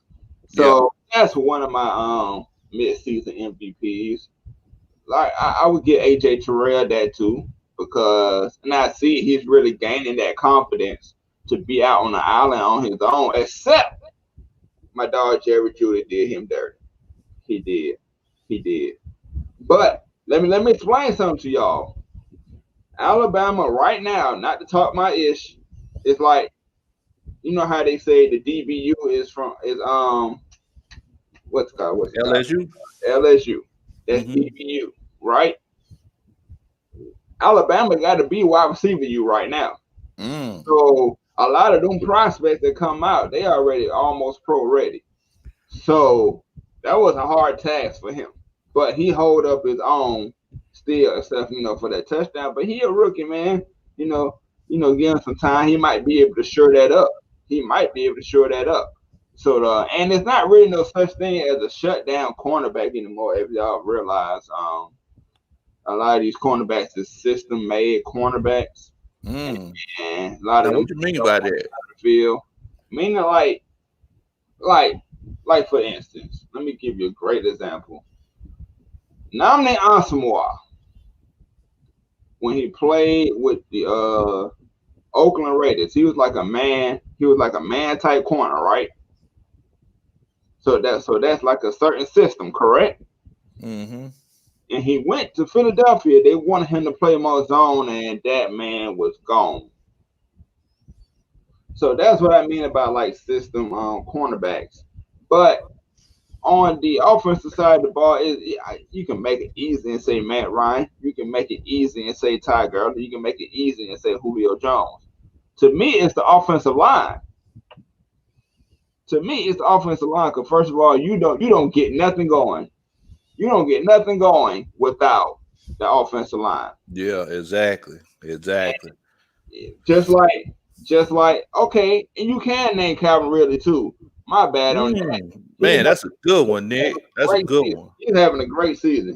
So that's one of my mid-season MVPs. Like I would get AJ Terrell that too, because and I see he's really gaining that confidence to be out on the island on his own. Except my dog Jerry Judy did him dirty. He did. But let me explain something to y'all. Alabama right now, not to talk my ish, it's like, you know how they say the DBU is what's it called? LSU. LSU. That's DBU, right? Alabama got to be wide receiver U right now. So a lot of them prospects that come out, they already almost pro ready. So that was a hard task for him, but he hold up his own still, except for that touchdown. But he a rookie, man. Give him some time. He might be able to shore that up. So and it's not really no such thing as a shutdown cornerback anymore. If y'all realize, a lot of these cornerbacks is system made cornerbacks, and a lot of them. What do you mean by that? Field, meaning like for instance, let me give you a great example. Nnamdi Asomugha, when he played with the Oakland Raiders, he was like a man type corner, right? So that's like a certain system, correct? And he went to Philadelphia. They wanted him to play more zone, and that man was gone. So that's what I mean about like system cornerbacks. But on the offensive side of the ball, you can make it easy and say Matt Ryan. You can make it easy and say Ty Gurley. You can make it easy and say Julio Jones. To me, it's the offensive line. To me, it's the offensive line. Because first of all, you don't get nothing going. You don't get nothing going without the offensive line. Yeah, exactly. Exactly. Just like, okay, and you can name Calvin Ridley too. My bad on that. Man, that's a good one, He's Nick. That's a good season. one. He's having a great season.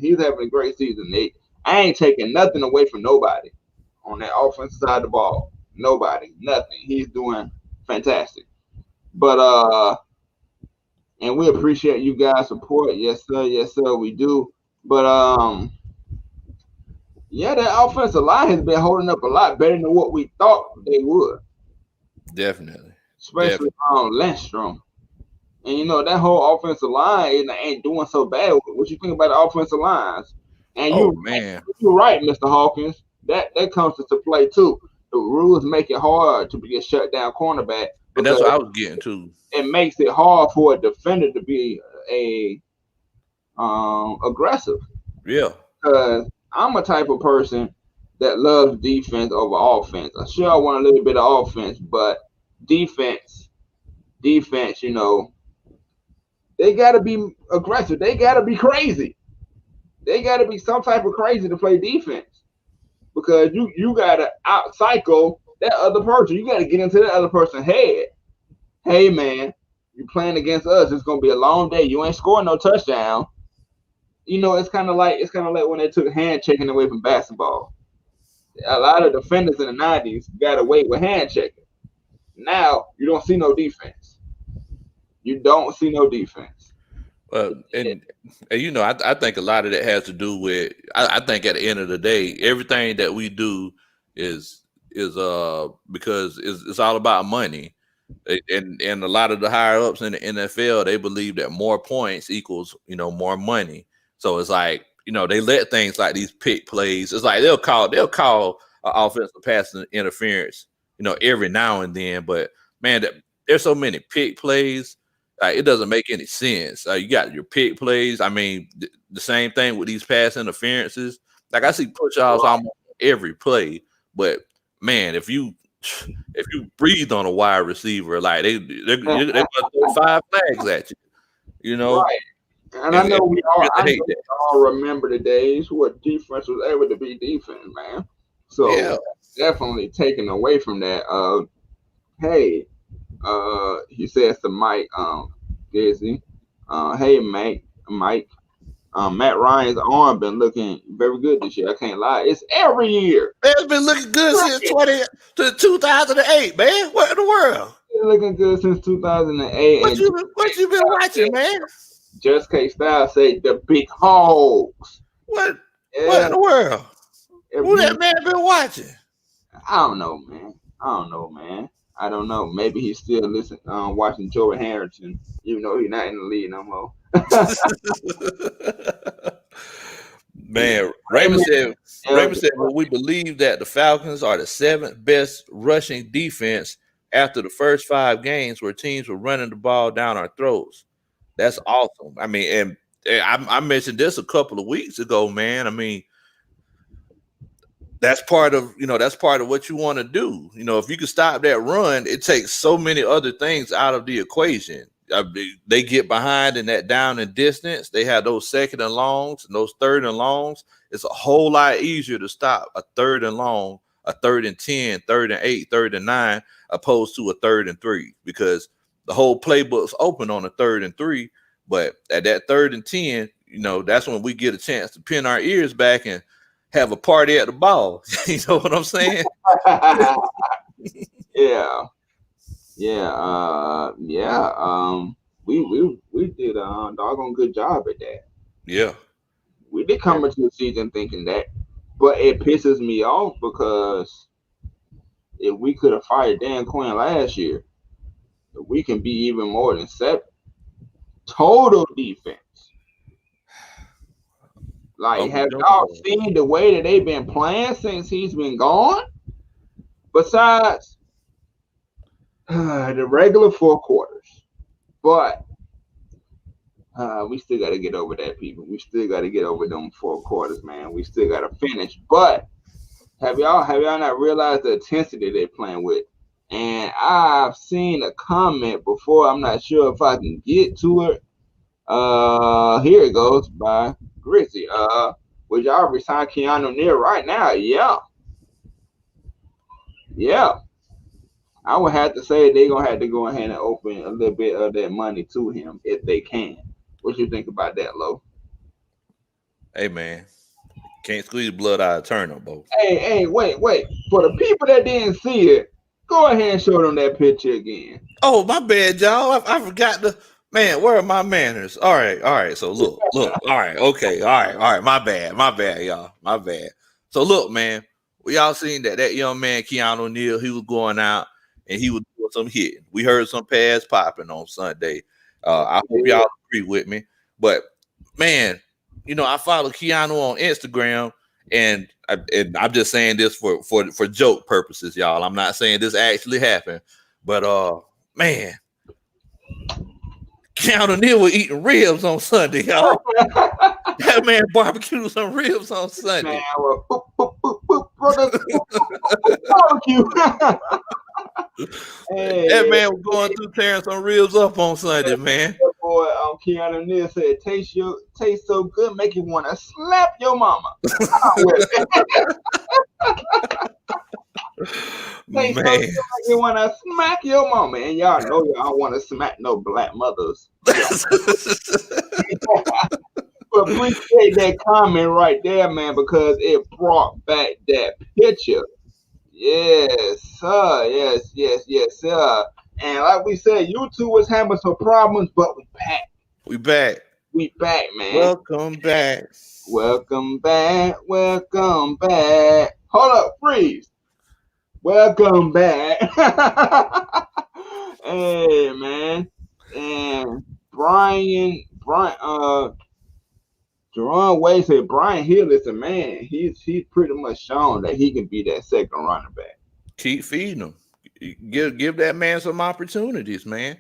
Nick. I ain't taking nothing away from nobody on that offensive side of the ball. Nobody, nothing. He's doing fantastic. But and we appreciate you guys' support. Yes, sir, we do. But yeah, that offensive line has been holding up a lot better than what we thought they would. Definitely. Especially Lindstrom. And you know that whole offensive line ain't doing so bad. What you think about the offensive lines? And Oh man. you're right, Mr. Hawkins. That comes into play too. The rules make it hard to be a shutdown cornerback. And that's what I was getting to. It makes it hard for a defender to be aggressive. Yeah. Because I'm a type of person that loves defense over offense. I sure want a little bit of offense, but defense, you know, they got to be aggressive. They got to be crazy. They got to be some type of crazy to play defense, because you got to out cycle that other person. You got to get into that other person's head. Hey man, you playing against us. It's gonna be a long day. You ain't scoring no touchdown. You know, it's kind of like when they took hand checking away from basketball. A lot of defenders in the 90s got away with hand checking. Now you don't see no defense. You don't see no defense. And you know, I think a lot of that has to do with. I think at the end of the day, everything that we do is because it's all about money. And a lot of the higher ups in the NFL, they believe that more points equals, you know, more money. So it's like, you know, they let things like these pick plays. It's like they'll call offensive pass interference, you know, every now and then. But man, there's so many pick plays. Like, it doesn't make any sense. You got your pick plays. I mean, the same thing with these pass interferences. Like, I see push-offs almost every play. But man, if you breathe on a wide receiver, like they're gonna throw 5 flags at you, you know. Right. And I know we all remember the days where defense was able to be defense, man. So yeah, definitely taken away from that. Hey, he says to Mike, Dizzy, hey Mike, Matt Ryan's arm been looking very good this year. I can't lie. It's every year. It's been looking good since 2008, man. What in the world? It's looking good since 2008. What you been watching, man? Just K Style say the big hogs. What in the world? Who that man been watching? I don't know, man. I don't know. Maybe he's still watching Joey Harrington, even though he's not in the league no more. Man, Raymond said, well, we believe that the Falcons are the 7th best rushing defense after the first 5 games where teams were running the ball down our throats. That's awesome. I mean, and I mentioned this a couple of weeks ago, man. I mean, that's part of what you want to do. You know, if you can stop that run, it takes so many other things out of the equation. They get behind in that down and distance. They have those 2nd and longs and those 3rd and longs. It's a whole lot easier to stop a 3rd and long, a 3rd and 10, 3rd and 8, 3rd and 9, opposed to a 3rd and 3, because the whole playbook's open on a 3rd and 3. But at that 3rd and 10, you know, that's when we get a chance to pin our ears back and have a party at the ball. You know what I'm saying? Yeah. We did a doggone good job at that. Yeah. We did come into the season thinking that, but it pisses me off because if we could have fired Dan Quinn last year, we can be even more than 7. Total defense. Like, have y'all seen the way that they've been playing since he's been gone? Besides the regular 4 quarters. But we still got to get over that, people. We still got to get over them 4 quarters, man. We still got to finish. But have y'all not realized the intensity they're playing with? And I've seen a comment before. I'm not sure if I can get to it. Here it goes by Grizzy. Would y'all resign Keanu Neal right now? Yeah. Yeah. I would have to say they're gonna have to go ahead and open a little bit of that money to him if they can. What you think about that, Lo? Hey man, can't squeeze blood out of turnip, bro. Hey, wait. For the people that didn't see it, go ahead and show them that picture again. Oh, my bad, y'all. I forgot to. Man, where are my manners? All right. So look. All right, okay. All right. My bad, y'all. My bad. So look, man. We all seen that young man Keanu Neal. He was going out and he was doing some hitting. We heard some pads popping on Sunday. I hope y'all agree with me. But man, I follow Keanu on Instagram, and I'm just saying this for joke purposes, y'all. I'm not saying this actually happened, but man, Keanu Neal was eating ribs on Sunday, y'all. That man barbecued some ribs on Sunday. Man, well, brother, barbecue. Hey, that man was going through tearing some ribs up on Sunday, man. That boy, Keanu Neal said, "Taste so good, make you want to slap your mama." Taste so good, make you want to smack your mama, and y'all know y'all don't want to smack no black mothers. But appreciate that comment right there, man, because it brought back that picture. Yes, sir. Yes, sir. And like we said, YouTube was having some problems, but we back. We back. We back, man. Welcome back. Welcome back. Welcome back. Hold up, freeze. Welcome back. Hey, man. And Jerron Wade said Brian Hill is a man. He's pretty much shown that he can be that second running back. Keep feeding him. Give that man some opportunities, man.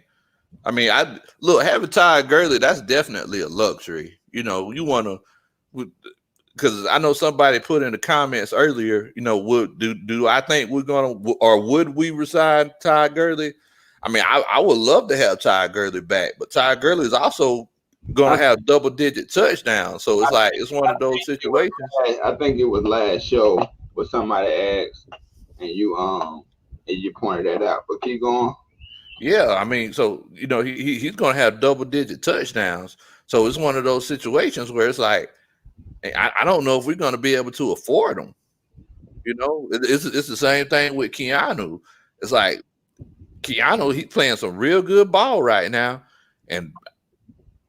I mean, having Todd Gurley, that's definitely a luxury. You want to, because I know somebody put in the comments earlier, do I think we're gonna, or would we resign Todd Gurley? I mean, I would love to have Todd Gurley back, but Todd Gurley is also going to have double-digit touchdowns. So it's one of those situations. I think it was last show where somebody asked, and you pointed that out. But keep going. Yeah, I mean, so he's going to have double-digit touchdowns. So it's one of those situations where it's like, I don't know if we're going to be able to afford them. It's the same thing with Keanu. It's like Keanu, he's playing some real good ball right now, and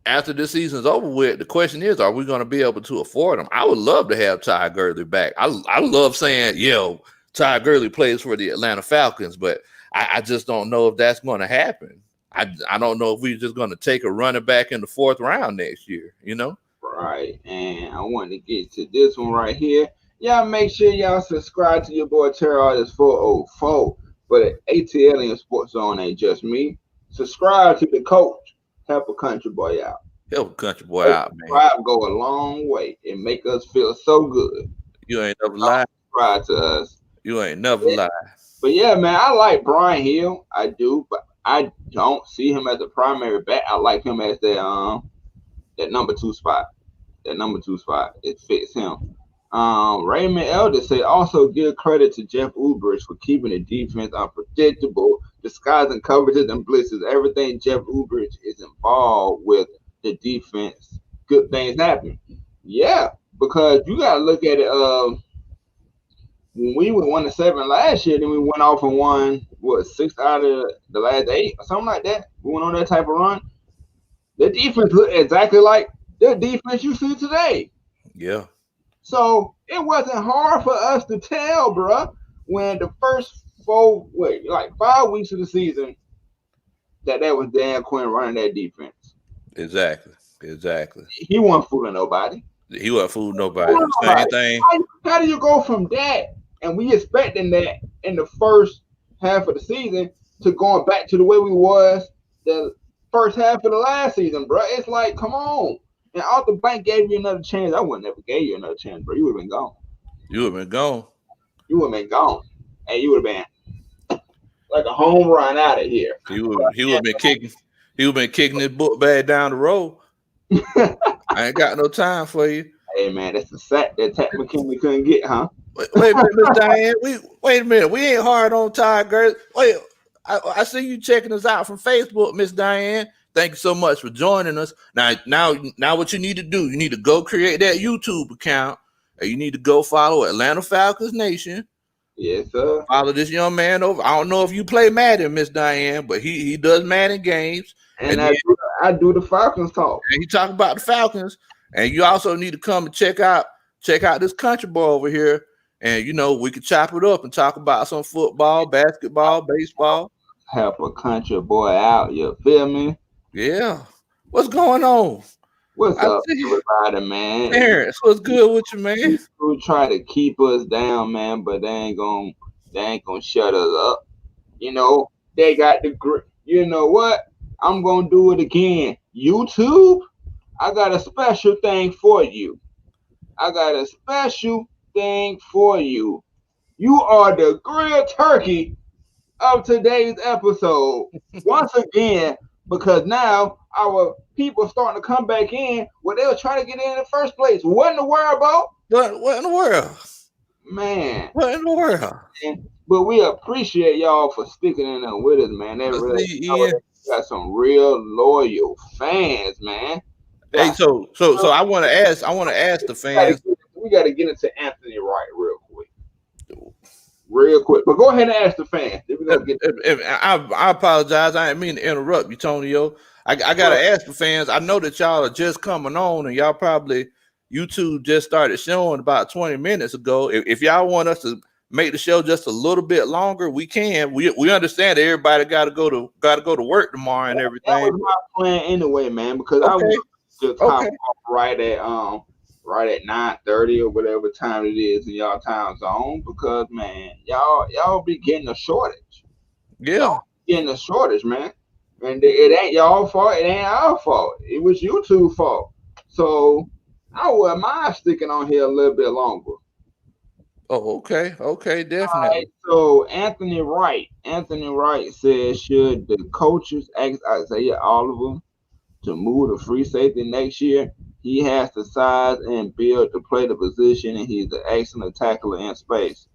after this season's over with, the question is, are we going to be able to afford him? I would love to have Todd Gurley back. I love saying, Todd Gurley plays for the Atlanta Falcons, but I just don't know if that's going to happen. I don't know if we're just going to take a running back in the 4th round next year, Right, and I want to get to this one right here. Y'all make sure y'all subscribe to your boy Terror Artist 404, but ATLiens Sports Zone ain't just me. Subscribe to the coach. Help a country boy out. Help a country boy out, man. Subscribe go a long way. It make us feel so good. You ain't never lied. Subscribe to us. You ain't never lied. But yeah, man, I like Brian Hill. I do, but I don't see him as a primary back. I like him as that number 2 spot. That number 2 spot. It fits him. Raymond Elder said also give credit to Jeff Ulbrich for keeping the defense unpredictable, disguising coverages and blitzes. Everything Jeff Ulbrich is involved with the defense, good things happen. Yeah, because you gotta look at it. When we were 1-7 last year, then we went off and won 6 out of the last 8 or something like that. We went on that type of run. The defense looked exactly like the defense you see today. Yeah. So it wasn't hard for us to tell, bruh, when the first 5 weeks of the season that was Dan Quinn running that defense. Exactly. He wasn't fooling nobody. Same thing. How do you go from that, and we expecting that in the first half of the season, to going back to the way we was the first half of the last season, bro? It's like, come on. And Arthur Blank gave you another chance. I would never gave you another chance, bro. You would have been gone. You would have been gone. And you would have been like a home run out of here. He would been kicking. He would been kicking his book bag down the road. I ain't got no time for you. Hey man, that's the sack that Tat McKinley couldn't get, huh? Wait a minute, Miss Diane. Wait a minute. We ain't hard on Tigers. Wait, I see you checking us out from Facebook, Miss Diane. Thank you so much for joining us. Now, what you need to do? You need to go create that YouTube account, and you need to go follow Atlanta Falcons Nation. Yes, sir. Follow this young man over. I don't know if you play Madden, Miss Diane, but he does Madden games, and I do the Falcons talk. And he talk about the Falcons. And you also need to come and check out this country boy over here. And we can chop it up and talk about some football, basketball, baseball. Help a country boy out, you feel me? Yeah. What's going on? What's up, everybody, man? Terrence, what's good with you, man? People try to keep us down, man, but they ain't gonna shut us up. They got the grip. You know what? I'm gonna do it again. YouTube, I got a special thing for you. You are the grilled turkey of today's episode. Once again, because now our people starting to come back in where they were trying to get in the first place. What in the world, Bo? What in the world? Man. What in the world? But we appreciate y'all for sticking in there with us, man. They really got some real loyal fans, man. Hey, so I want to ask the fans. We got to get into Anthony Wright real quick. But go ahead and ask the fans. I apologize. I didn't mean to interrupt you, Tonio. I got to ask the fans. I know that y'all are just coming on, and y'all probably YouTube just started showing about 20 minutes ago. If y'all want us to make the show just a little bit longer, we can. We understand that everybody got to go to work tomorrow and everything. That was my plan anyway, man. Because I was just top off right at 9:30 or whatever time it is in y'all time zone, because man, y'all be getting a shortage. Yeah, getting a shortage, man. And it ain't y'all fault. It ain't our fault. It was YouTube's fault. So I wouldn't mind sticking on here a little bit longer. Oh, okay, definitely. All right, so Anthony Wright says, should the coaches ask Isaiah Oliver to move to free safety next year? He has the size and build to play the position, and he's an excellent tackler in space.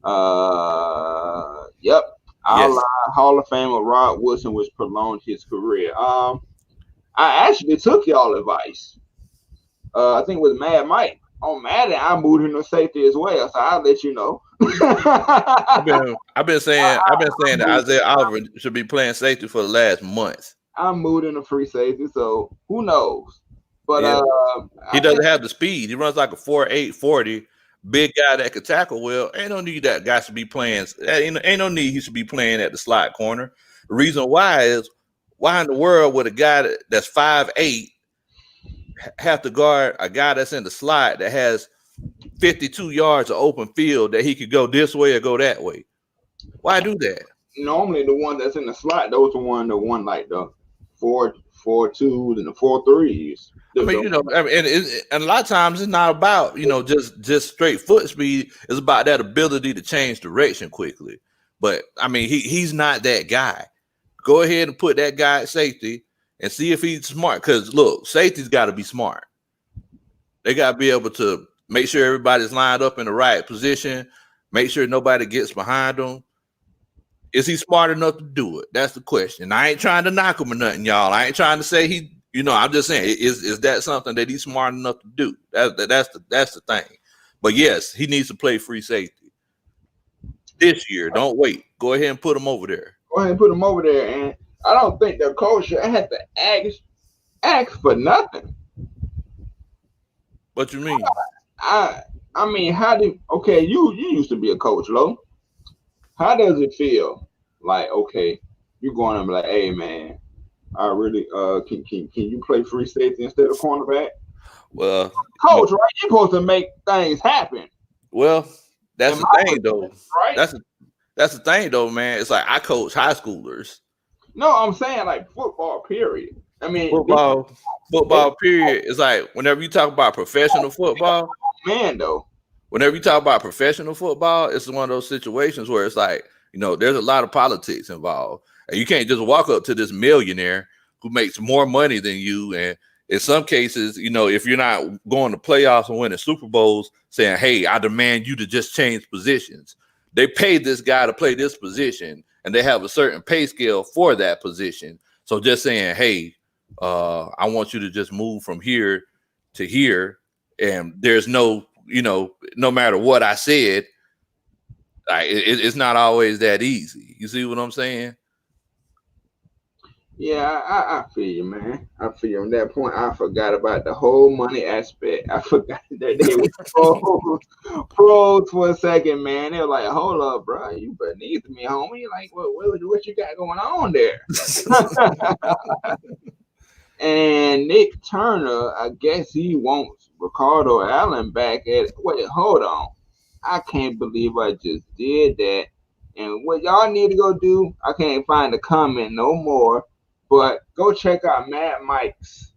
Yep. Hall of Famer Rod Woodson, which prolonged his career. I actually took y'all advice. I think it was Mad Mike. On Madden, I moved him to safety as well, so I'll let you know. I've been saying that Isaiah Oliver should be playing safety for the last month. I moved him to free safety, so who knows? But he doesn't have the speed. He runs like a 4.8 40. Big guy that could tackle well. Ain't no need that guy should be playing. Ain't no need he should be playing at the slot corner. The reason why is, why in the world would a guy that's 5'8" have to guard a guy that's in the slot that has 52 yards of open field that he could go this way or go that way? Why do that? Normally the one that's in the slot, those are the one like the 4.2s and the 4.3s. I mean, and a lot of times it's not about, just straight foot speed. It's about that ability to change direction quickly. But I mean, he's not that guy. Go ahead and put that guy at safety and see if he's smart. Because look, safety's got to be smart. They got to be able to make sure everybody's lined up in the right position. Make sure nobody gets behind them. Is he smart enough to do it? That's the question. I ain't trying to knock him or nothing, y'all. I ain't trying to say he. I'm just saying, is that something that he's smart enough to do? That's the thing. But yes, he needs to play free safety this year. Don't wait. Go ahead and put him over there. And I don't think the coach should have to ask for nothing. What you mean? I mean, you used to be a coach, Lo. How does it feel? Like, okay, you going to be like, hey man, I really can you play free safety instead of cornerback? Well, coach, right? You're supposed to make things happen. Well, that's the thing though. Right? That's the thing though, man. It's like I coach high schoolers. No, I'm saying like football, period. I mean football period is like whenever you talk about professional football, man though. Whenever you talk about professional football, it's one of those situations where it's like There's a lot of politics involved. And you can't just walk up to this millionaire who makes more money than you. And in some cases, if you're not going to playoffs and winning Super Bowls, saying, hey, I demand you to just change positions. They paid this guy to play this position, and they have a certain pay scale for that position. So just saying, hey, I want you to just move from here to here, and there's no matter what I said, it's not always that easy. You see what I'm saying? Yeah, I feel you, man. I feel you on that point. I forgot about the whole money aspect. I forgot that they were pros for a second, man. They were like, hold up, bro. You beneath me, homie. Like, what you got going on there? And Nick Turner, I guess he wants Ricardo Allen back at. Wait, hold on. I can't believe I just did that. And what y'all need to go do, I can't find the comment no more, but go check out Mad Mike's,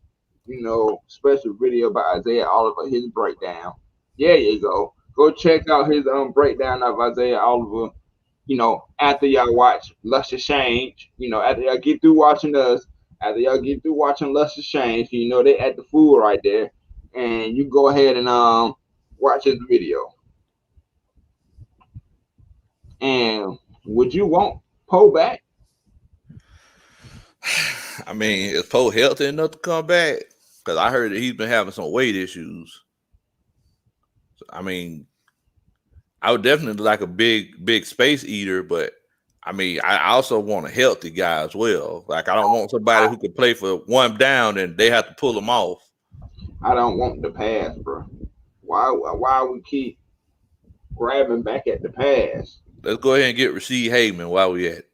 special video about Isaiah Oliver, his breakdown. Yeah, you go. Go check out his breakdown of Isaiah Oliver, after y'all watch Luscious Change, after y'all get through watching us, after y'all get through watching Luscious Change, they at the food right there, and you go ahead and watch his video. And would you want Poe back? I mean, is Poe healthy enough to come back? Because I heard that he's been having some weight issues. So, I mean, I would definitely like a big space eater, but I mean, I also want a healthy guy as well. Like, I don't want somebody who can play for one down and they have to pull them off. I don't want the pass, bro. Why we keep grabbing back at the pass? Let's go ahead and get Rasheed Heyman while we at it.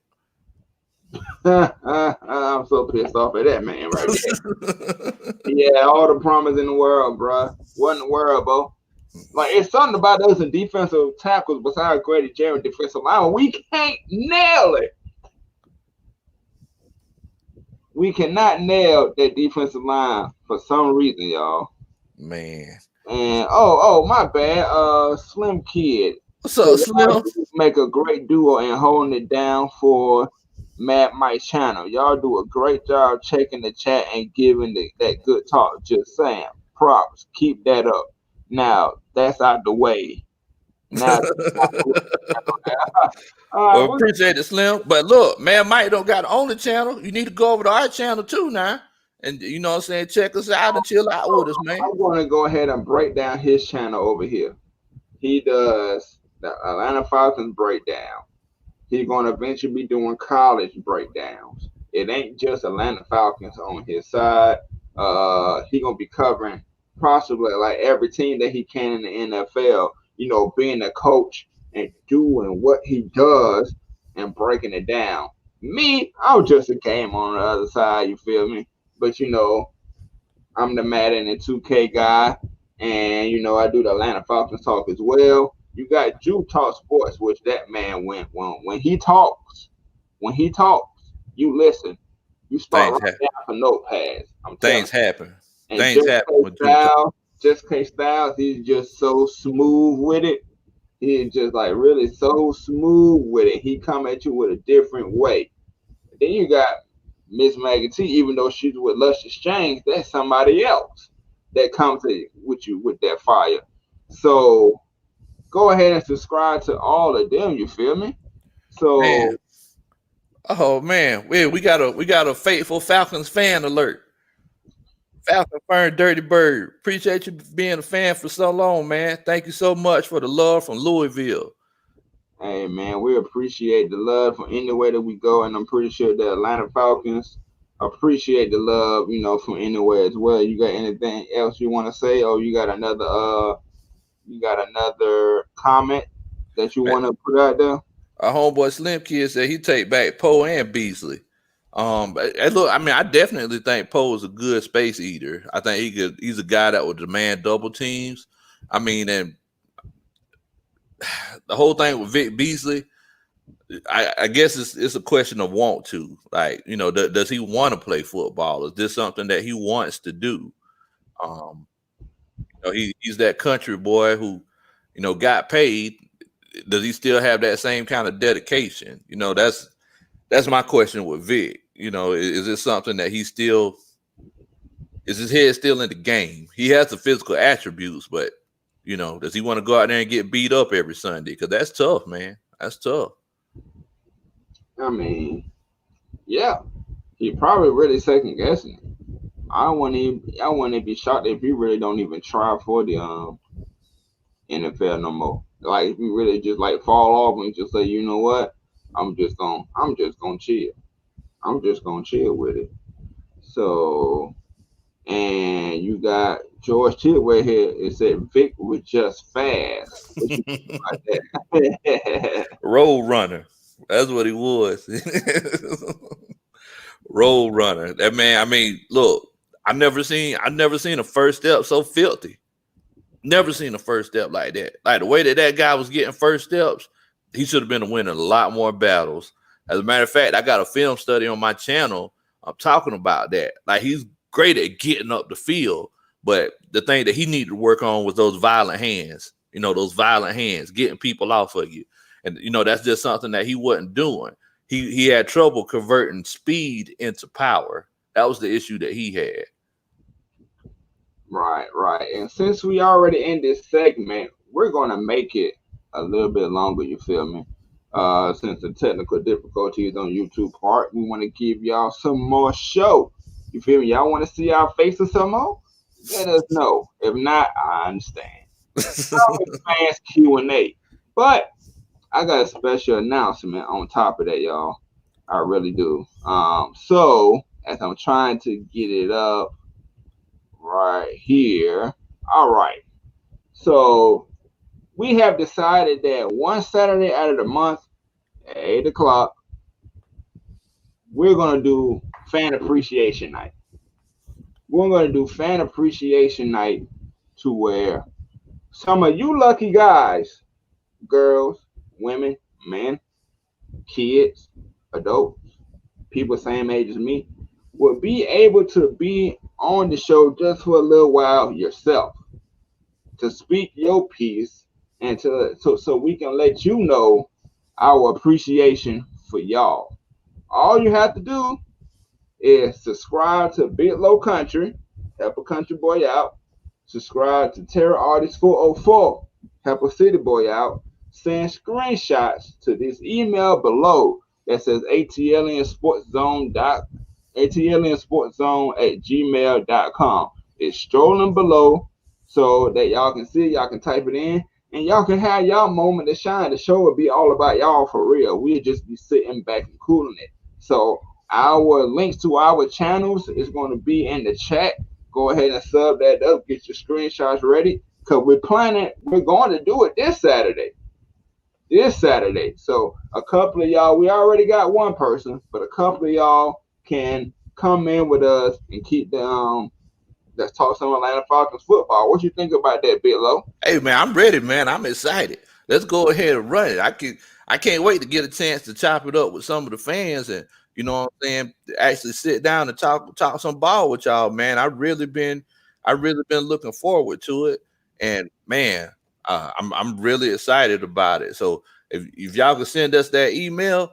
I'm so pissed off at that man right there. Yeah, all the promise in the world, bro. What in the world, bro? Like, it's something about us in defensive tackles besides Grady Jarrett defensive line. We can't nail it. We cannot nail that defensive line for some reason, y'all. Man. And oh, my bad. Slim Kid. What's up, Slim? Make a great duo and holding it down for Mad Mike's channel. Y'all do a great job checking the chat and giving that good talk. Just saying. Props. Keep that up. Now, that's out the way. Now, well, appreciate it, Slim. But look, Mad Mike don't got on the channel. You need to go over to our channel too now. And you know what I'm saying? Check us out and chill out with us, man. I'm going to go ahead and break down his channel over here. He does the Atlanta Falcons breakdown. He's going to eventually be doing college breakdowns. It ain't just Atlanta Falcons on his side. He's going to be covering possibly like every team that he can in the NFL, being a coach and doing what he does and breaking it down. Me, I'm just a game on the other side, you feel me? But, I'm the Madden and 2K guy, and, I do the Atlanta Falcons talk as well. You got Juke Talk Sports, which that man when he talks, you listen. You start right down for notepads. Things happen. And Things happen. Just K Styles, he's just so smooth with it. He's just like really so smooth with it. He come at you with a different way. Then you got Miss Maggie T, even though she's with Luscious Change, that's somebody else that comes with you with that fire. So go ahead and subscribe to all of them. You feel me? So, man. Oh man, we got a faithful Falcons fan alert. Falcon Fern Dirty Bird. Appreciate you being a fan for so long, man. Thank you so much for the love from Louisville. Hey man, we appreciate the love from anywhere that we go, and I'm pretty sure the Atlanta Falcons appreciate the love, from anywhere as well. You got anything else you want to say, or you got another comment that you want to put out there? Our homeboy Slim Kid said he take back Poe and Beasley. Look, I mean, I definitely think Poe is a good space eater. I think he's a guy that would demand double teams. I mean, and the whole thing with Vic Beasley, I guess it's a question of want to. Like, does he want to play football? Is this something that he wants to do? He's that country boy who, got paid. does he still have that same kind of dedication? You know, that's my question with Vic. You know, is it something that he still is his head still in the game? He has the physical attributes, but you know, does he want to go out there and get beat up every Sunday? Because that's tough, man. That's tough. I mean, yeah, he probably really second guessing it. I wouldn't be shocked if he really don't even try for the NFL no more. Like if he really just like fall off and just say, you know what, I'm just gonna chill. I'm just gonna chill with it. So, and you got George Tidway here. It said Vic was just fast. What you think about that? Road runner. That's what he was. Road runner. That man, I mean, look, I never seen a first step so filthy. Never seen a first step like that. Like the way that guy was getting first steps, he should have been winning a lot more battles. As a matter of fact, I got a film study on my channel. I'm talking about that. Like he's great at getting up the field, but the thing that he needed to work on was those violent hands. You know, those violent hands, getting people off of you. And you know, that's just something that he wasn't doing. He had trouble converting speed into power. That was the issue that he had. Right, right. And since we already in this segment, we're gonna make it a little bit longer. You feel me? Since the technical difficulties on YouTube part, we want to give y'all some more show. You feel me? Y'all want to see our faces some more? Let us know. If not, I understand. Fans Q&A. But I got a special announcement on top of that, y'all. I really do. So as I'm trying to get it up right here. All right. So we have decided that one Saturday out of the month at 8 o'clock, we're gonna do fan appreciation night. We're gonna do fan appreciation night to where some of you lucky guys, girls, women, men, kids, adults, people same age as me, will be able to be on the show just for a little while yourself to speak your piece and so we can let you know our appreciation for y'all. All you have to do is subscribe to Big Low Country, help a country boy out. Subscribe to Terror Artist 404, help a city boy out. Send screenshots to this email below that says ATLiensportZone@gmail.com. It's strolling below so that y'all can see, y'all can type it in, and y'all can have y'all moment to shine. The show will be all about y'all for real. We'll just be sitting back and cooling it. So our links to our channels is going to be in the chat. Go ahead and sub that up. Get your screenshots ready because we're going to do it this Saturday. So a couple of y'all, we already got one person, but a couple of y'all can come in with us and keep the let's talk some Atlanta Falcons football. What you think about that, Big Low? Hey man, I'm ready, man. I'm excited. Let's go ahead and run it. I can't wait to get a chance to chop it up with some of the fans and you know what I'm saying, actually sit down and talk some ball with y'all, man. I really been looking forward to it. And man, I'm really excited about it. So if y'all can send us that email,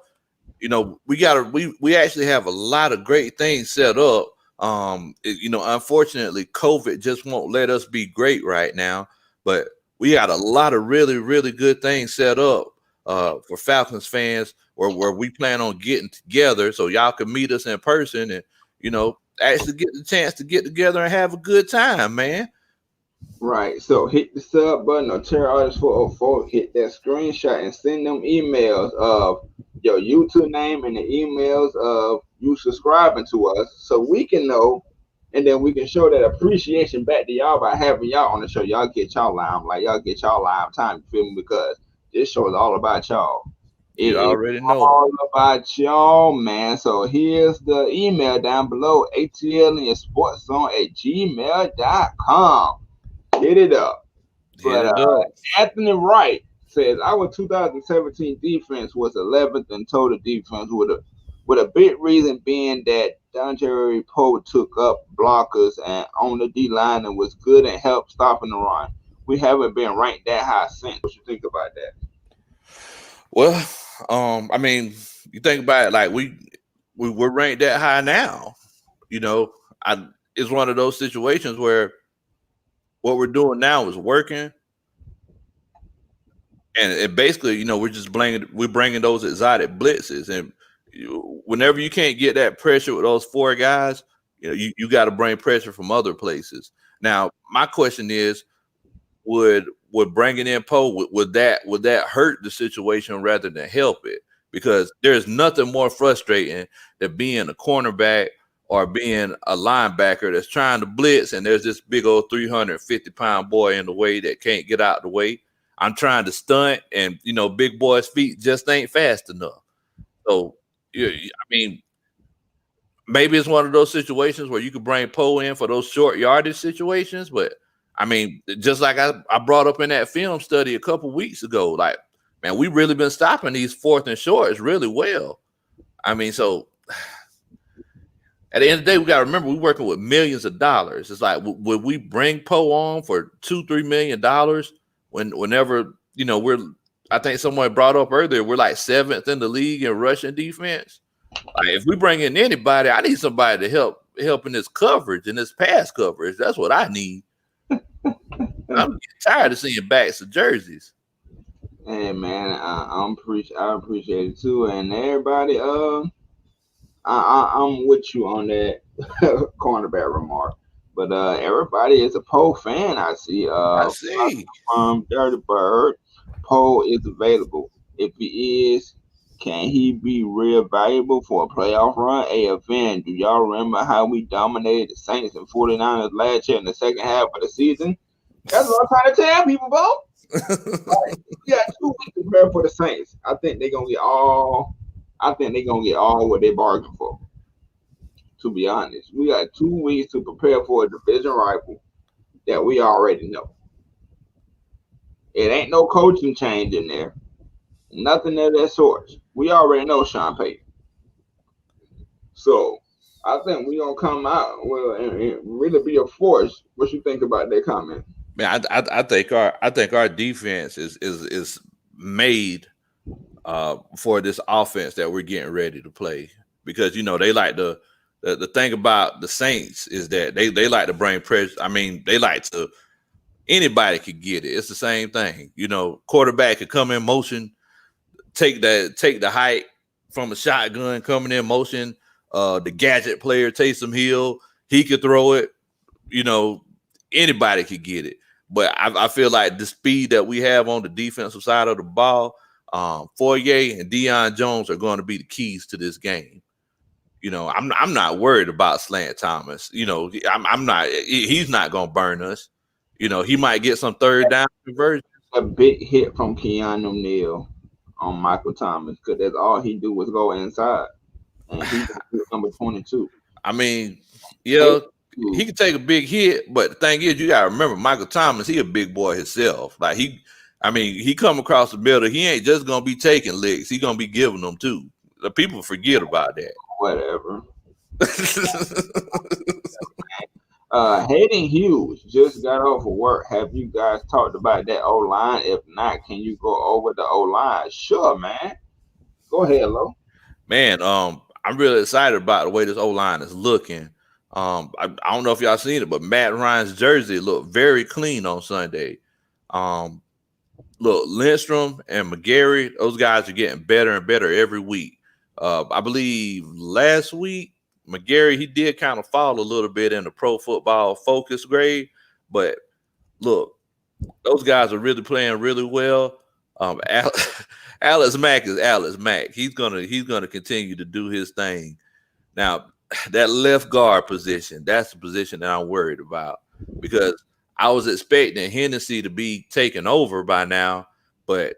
you know, we actually have a lot of great things set up. You know, unfortunately, COVID just won't let us be great right now, but we got a lot of really, really good things set up for Falcons fans where we plan on getting together so y'all can meet us in person and, you know, actually get the chance to get together and have a good time, man. Right. So hit the sub button on Terror Artist 404, hit that screenshot and send them emails of your YouTube name and the emails of you subscribing to us so we can know and then we can show that appreciation back to y'all by having y'all on the show. Y'all get y'all limelight, y'all get y'all live time, you feel me? Because this show is all about y'all. It You is already know. all about y'all, man. So here's the email down below, ATLiensportZone@gmail.com. Hit it up. Hit it But up. Anthony Wright says our 2017 defense was 11th in total defense, with a big reason being that Dontarie Poe took up blockers and on the D line and was good and helped stopping the run. We haven't been ranked that high since. What you think about that? Well, I mean, you think about it, like we're ranked that high now. You know, I it's one of those situations where what we're doing now is working, and it basically, we're just bringing those exotic blitzes, and whenever you can't get that pressure with those four guys, you got to bring pressure from other places. Now, my question is, would bringing in Poe would that hurt the situation rather than help it? Because there's nothing more frustrating than being a cornerback or being a linebacker that's trying to blitz, and there's this big old 350-pound boy in the way that can't get out the way. I'm trying to stunt, and big boy's feet just ain't fast enough. So, I mean, maybe it's one of those situations where you could bring Poe in for those short yardage situations. But I mean, just like I brought up in that film study a couple weeks ago, like, man, we really been stopping these fourth and shorts really well. I mean, so at the end of the day, we got to remember we're working with millions of dollars. It's like, would we bring Poe on for $2-3 million whenever we're? I think someone brought up earlier we're like seventh in the league in rushing defense. Like, if we bring in anybody, I need somebody to help in this coverage, in this pass coverage. That's what I need. I'm getting tired of seeing backs of jerseys. Hey man, I appreciate it too, and everybody. I'm with you on that cornerback remark, but everybody is a Poe fan. I see. I see. Dirty Bird, Poe is available. If he is, can he be real valuable for a playoff run? AFN, do y'all remember how we dominated the Saints and 49ers last year in the second half of the season? That's what I'm trying to tell people, Bo. We got 2 weeks to prepare for the Saints. I think they're gonna get all. I think they're gonna get all what they bargained for. To be honest, we got 2 weeks to prepare for a division rival that we already know. It ain't no coaching change in there. Nothing of that sort. We already know Sean Payton. So I think we're gonna come out well and really be a force. What you think about that comment? Man, I think our defense is made for this offense that we're getting ready to play, because they like the thing about the Saints is that they like to bring pressure. I mean, they like to anybody could get it. It's the same thing. Quarterback could come in motion, take the height from a shotgun coming in motion. The gadget player, Taysom Hill, he could throw it. Anybody could get it. But I feel like the speed that we have on the defensive side of the ball, Fourier and Deion Jones are going to be the keys to this game. I'm not worried about Slant Thomas. I'm not. He's not going to burn us. He might get some third down conversion. A big hit from Keanu Neal on Michael Thomas, because that's all he do was go inside, and he's number 22. I mean, yeah, he can take a big hit, but the thing is, you got to remember, Michael Thomas, he a big boy himself. Like, he come across the middle. He ain't just gonna be taking licks. He gonna be giving them too. The people forget about that. Whatever. Hayden Hughes just got off of work. Have you guys talked about that O line? If not, can you go over the O line? Sure, man. Go ahead, Lo. Man, I'm really excited about the way this O line is looking. I don't know if y'all seen it, but Matt Ryan's jersey looked very clean on Sunday. Look, Lindstrom and McGarry, those guys are getting better and better every week. I believe last week, McGarry, he did kind of fall a little bit in the Pro Football Focus grade, but look, those guys are really playing really well. Alex Mack is Alex Mack. He's gonna continue to do his thing. Now, that left guard position, that's the position that I'm worried about, because I was expecting Hennessy to be taken over by now, but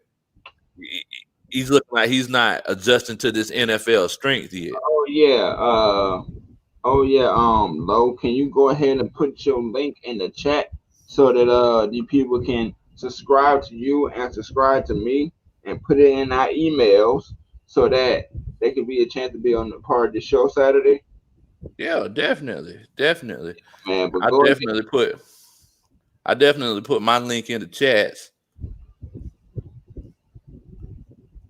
he's looking like he's not adjusting to this NFL strength yet. Oh yeah. Lo, can you go ahead and put your link in the chat so that the people can subscribe to you and subscribe to me, and put it in our emails so that they can be a chance to be on the part of the show Saturday? Yeah, definitely. Man, but I definitely put my link in the chats.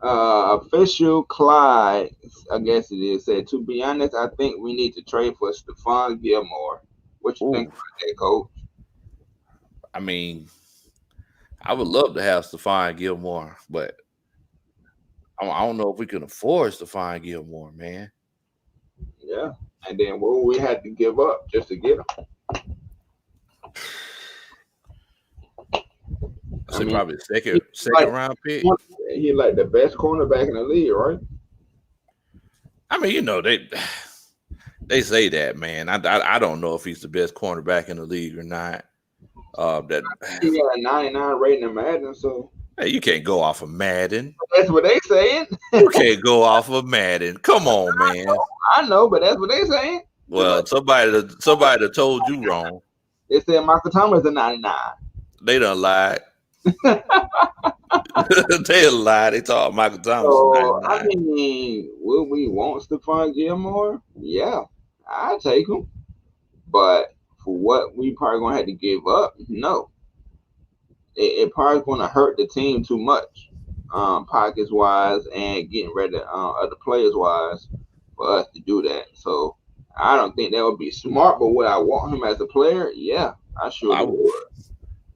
Official Clyde, I guess it is, said, to be honest, I think we need to trade for Stephon Gilmore. What you think Ooh, about that, Coach? I mean, I would love to have Stephon Gilmore, but I don't know if we can afford Stephon Gilmore, man. Yeah. And then what we had to give up just to get him? I I say mean, probably he's second like round pick. he like the best cornerback in the league, right? I mean, they say that, man. I don't know if he's the best cornerback in the league or not. That He got a 99 rating in Madden, so hey, you can't go off of Madden. that's what they saying. You can't go off of Madden. Come on, man. I know, but that's what they saying. Just like Well, somebody that told you wrong. they said Michael Thomas a 99. They done lied. They lied. They thought Michael Thomas was So I 99. mean, will we want Stephon Gilmore? Yeah, I take him. But for what we probably gonna have to give up, no. It probably gonna hurt the team too much, pockets wise and getting rid of other players wise for us to do that. So I don't think that would be smart. But would I want him as a player? Yeah, I I surely would, would.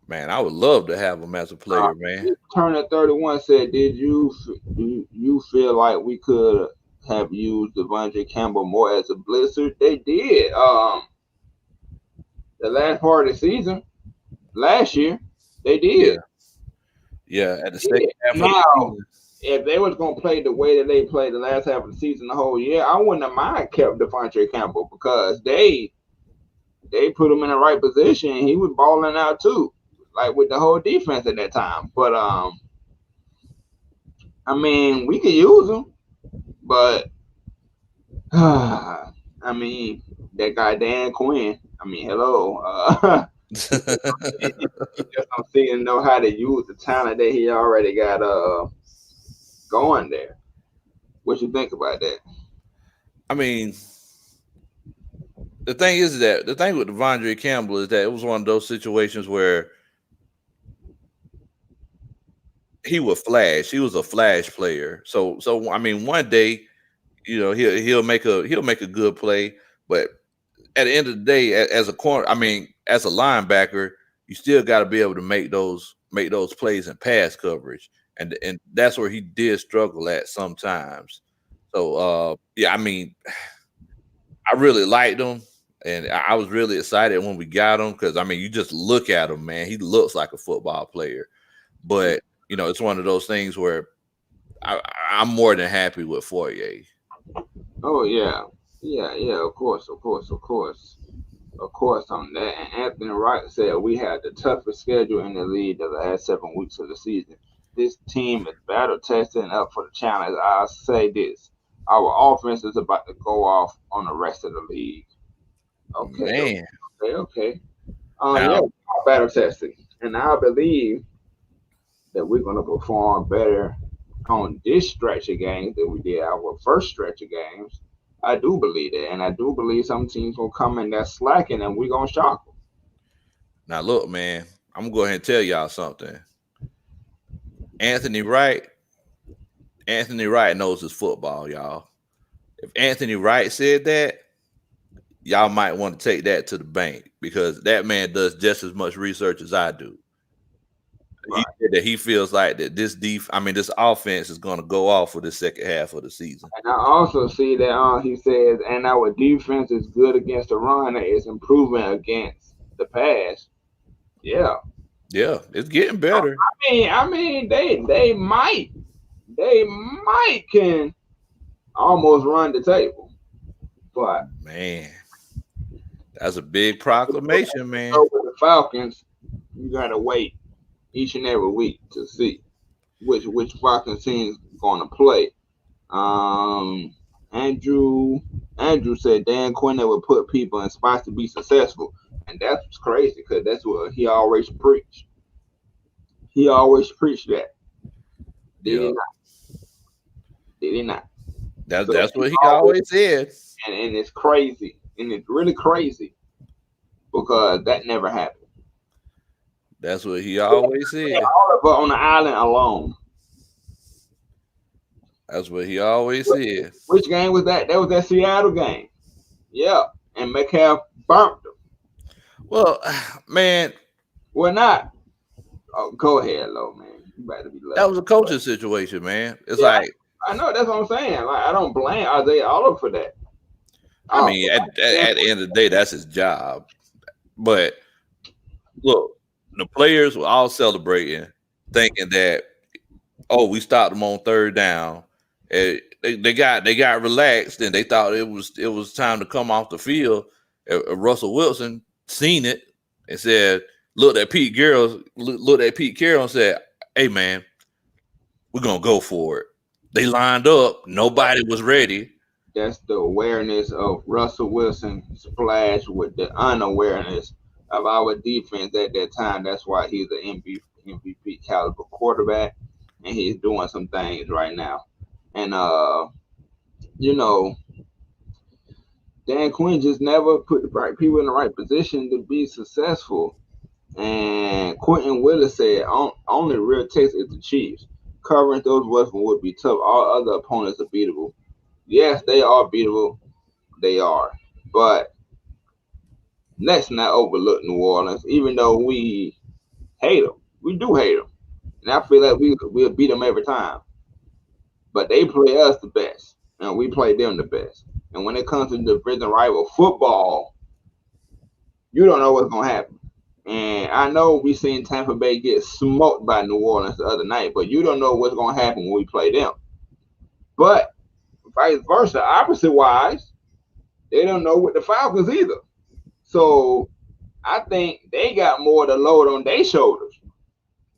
man, I would love to have him as a player, man. Turner 31 said, "Did you feel like we could have used Devondre Campbell more as a blitzer?" They did. The last part of the season last year, they Yeah, did. yeah. At the second Yeah. half of the Now, season, if they was gonna play the way that they played the last half of the season, the whole year, I wouldn't have mind kept Devondre Campbell because they put him in the right position. He was balling out too, like with the whole defense at that time. But I mean, we could use him, but I mean, that guy Dan Quinn. I mean, hello. He just don't seem to know how to use the talent that he already got going there. What you think about that? I mean, the thing is that the thing with Devondre Campbell is that it was one of those situations where he would flash. He was a flash player. So I mean, one day, he'll make a good play, but at the end of the day, as a corner, I mean, as a linebacker, you still got to be able to make those plays in pass coverage, and that's where he did struggle at sometimes. So yeah, I mean, I really liked him, and I was really excited when we got him because I mean, you just look at him, man, he looks like a football player, but it's one of those things where I, I'm more than happy with Fourier. Oh yeah, yeah. Of course, of course, of course, of course. On that, and Anthony Wright said we had the toughest schedule in the league the last 7 weeks of the season. This team is battle tested and up for the challenge. I'll say this: our offense is about to go off on the rest of the league. Okay, Man, okay. Yeah, now battle testing, and I believe that we're gonna perform better on this stretch of games than we did our first stretch of games. I do believe that, and I do believe some teams will come in there slacking, and we're gonna shock them. now look, man, I'm gonna go ahead and tell y'all something. Anthony Wright, Anthony Wright knows his football, y'all. If Anthony Wright said that, y'all might want to take that to the bank because that man does just as much research as I do. He Right. said that he feels like that this offense is going to go off for the second half of the season. And I also see that he says, and our defense is good against the run, and it's improving against the pass. Yeah. Yeah, it's getting better. I mean, they might can almost run the table, but Man, that's a big proclamation, man. so with the Falcons, you gotta wait each and every week to see which Falcons team is going to play. Um, Andrew Andrew said Dan Quinn would put people in spots to be successful, and that's crazy because that's what he always preached. He always preached that. Did he Yeah, not? Did he not? So that's he what he always always said. and it's crazy, and it's really crazy because that never happened. That's what he always said. All of us on the island alone. That's what he always said. Which game was that? That was that Seattle game. Yeah, and Metcalf burnt them. Well, man, Well, not. Oh, go ahead, low man. You better be that lucky. was a coaching situation, man. It's Yeah, like, I know. That's what I'm saying. Like, I don't blame Isaiah Oliver for that. I mean, at the end of the day, that's his job. But look, the players were all celebrating, thinking that, oh, we stopped them on third down. And they got relaxed, and they thought it was time to come off the field. Russell Wilson seen it and said, looked at Pete Carroll and said, "Hey man, we're gonna go for it." They lined up. Nobody was ready. That's the awareness of Russell Wilson splash with the unawareness of our defense at that time. That's why he's an MVP caliber quarterback, and he's doing some things right now. And you know, Dan Quinn just never put the right people in the right position to be successful. And Quentin Willis said, only real test is the Chiefs. Covering those weapons would be tough. All other opponents are beatable. Yes, they are beatable. They are. But let's not overlook New Orleans, even though we hate them. We do hate them. And I feel like we'll beat them every time. But they play us the best, and we play them the best. And when it comes to division rival football, you don't know what's going to happen. And I know we seen Tampa Bay get smoked by New Orleans the other night, but you don't know what's going to happen when we play them. But vice versa, opposite wise, they don't know with the Falcons either. So I think they got more of the load on their shoulders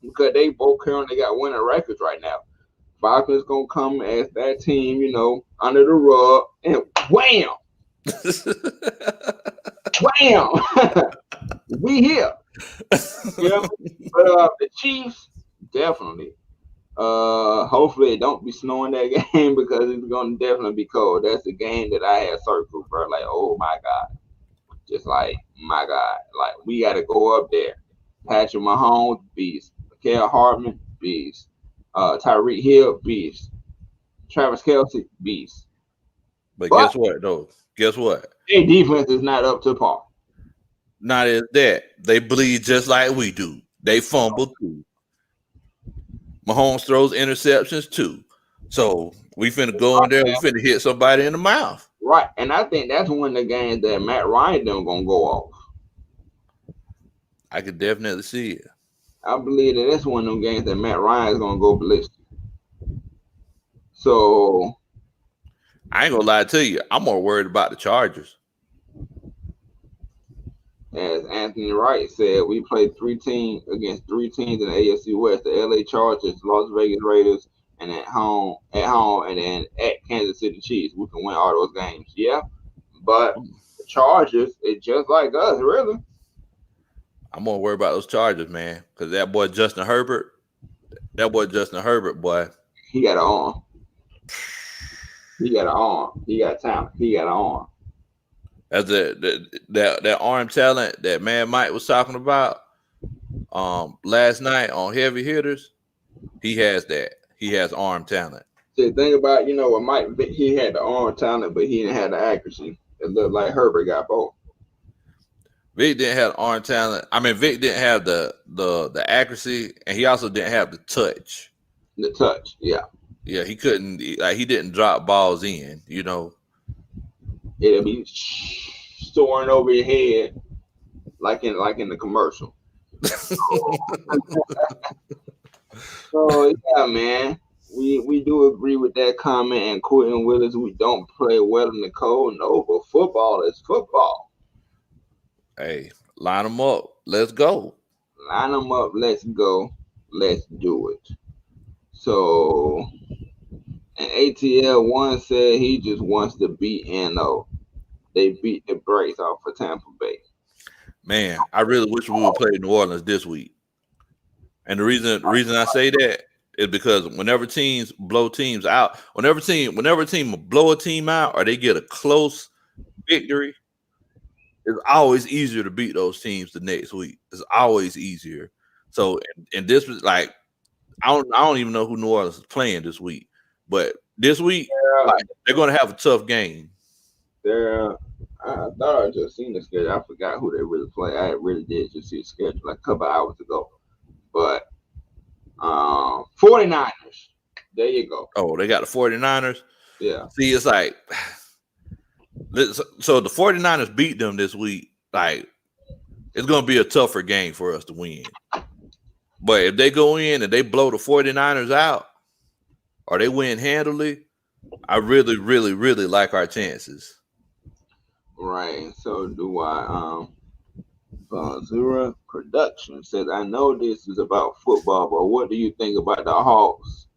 because they both currently got winning records right now. Falcons gonna come as that team, under the rug, and wham, wham, we here. But the Chiefs definitely. Hopefully it don't be snowing that game because it's gonna definitely be cold. That's the game that I had circled, bro. Like, oh my god, just like my god, like we got to go up there. Patrick Mahomes, beast. Mikael Hartman, beast. Tyreek Hill, beast. Travis Kelce, beast. But guess what, though? Guess what? Their defense is not up to par. Not as that. They bleed just like we do. They fumble too. Mahomes throws interceptions too. So we finna go in there. We finna hit somebody in the mouth. Right, and I think that's one of the games that Matt Ryan them gonna go off. I could definitely see it. I believe that that's one of them games that Matt Ryan is gonna go ballistic. So I ain't gonna lie to you. I'm more worried about the Chargers. As Anthony Wright said, we played against three teams in the AFC West: the LA Chargers, Las Vegas Raiders, and at home, and then at Kansas City Chiefs. We can win all those games. Yeah, but the Chargers, it's just like us, really. I'm more worried about those Chargers, man, because that boy Justin Herbert, boy, he got an arm. He got an arm. He got talent. He got an arm. As that arm talent that Man Mike was talking about last night on Heavy Hitters, he has that. He has arm talent. See, the thing about, with Mike, he had the arm talent, but he didn't have the accuracy. It looked like Herbert got both. Vic didn't have arm talent. I mean, Vic didn't have the accuracy, and he also didn't have the touch. The touch, yeah. Yeah, he couldn't. Like, he didn't drop balls in. It'll be soaring over your head, like in the commercial. So yeah, man, we do agree with that comment. And Quentin Willis, we don't play well in the cold. No, but football is football. Hey, line them up. Let's go. Line them up. Let's go. Let's do it. So, and ATL1 said he just wants to beat NO. They beat the brakes off for Tampa Bay. Man, I really wish we would play New Orleans this week. And the reason I say that is because whenever teams blow teams out, whenever a team blow a team out or they get a close victory, it's always easier to beat those teams the next week. It's always easier. So, and this was like, I don't even know who New Orleans is playing this week, but this week, like, they're going to have a tough game. I thought I just seen the schedule. I forgot who they really play. I really did just see the schedule like a couple hours ago. But 49ers. There you go. Oh, they got the 49ers? Yeah. See, it's like, so the 49ers beat them this week. Like, it's going to be a tougher game for us to win. But if they go in and they blow the 49ers out or they win handily, I really, really, really like our chances. Right. So do I. Zura Production says, I know this is about football, but what do you think about the Hawks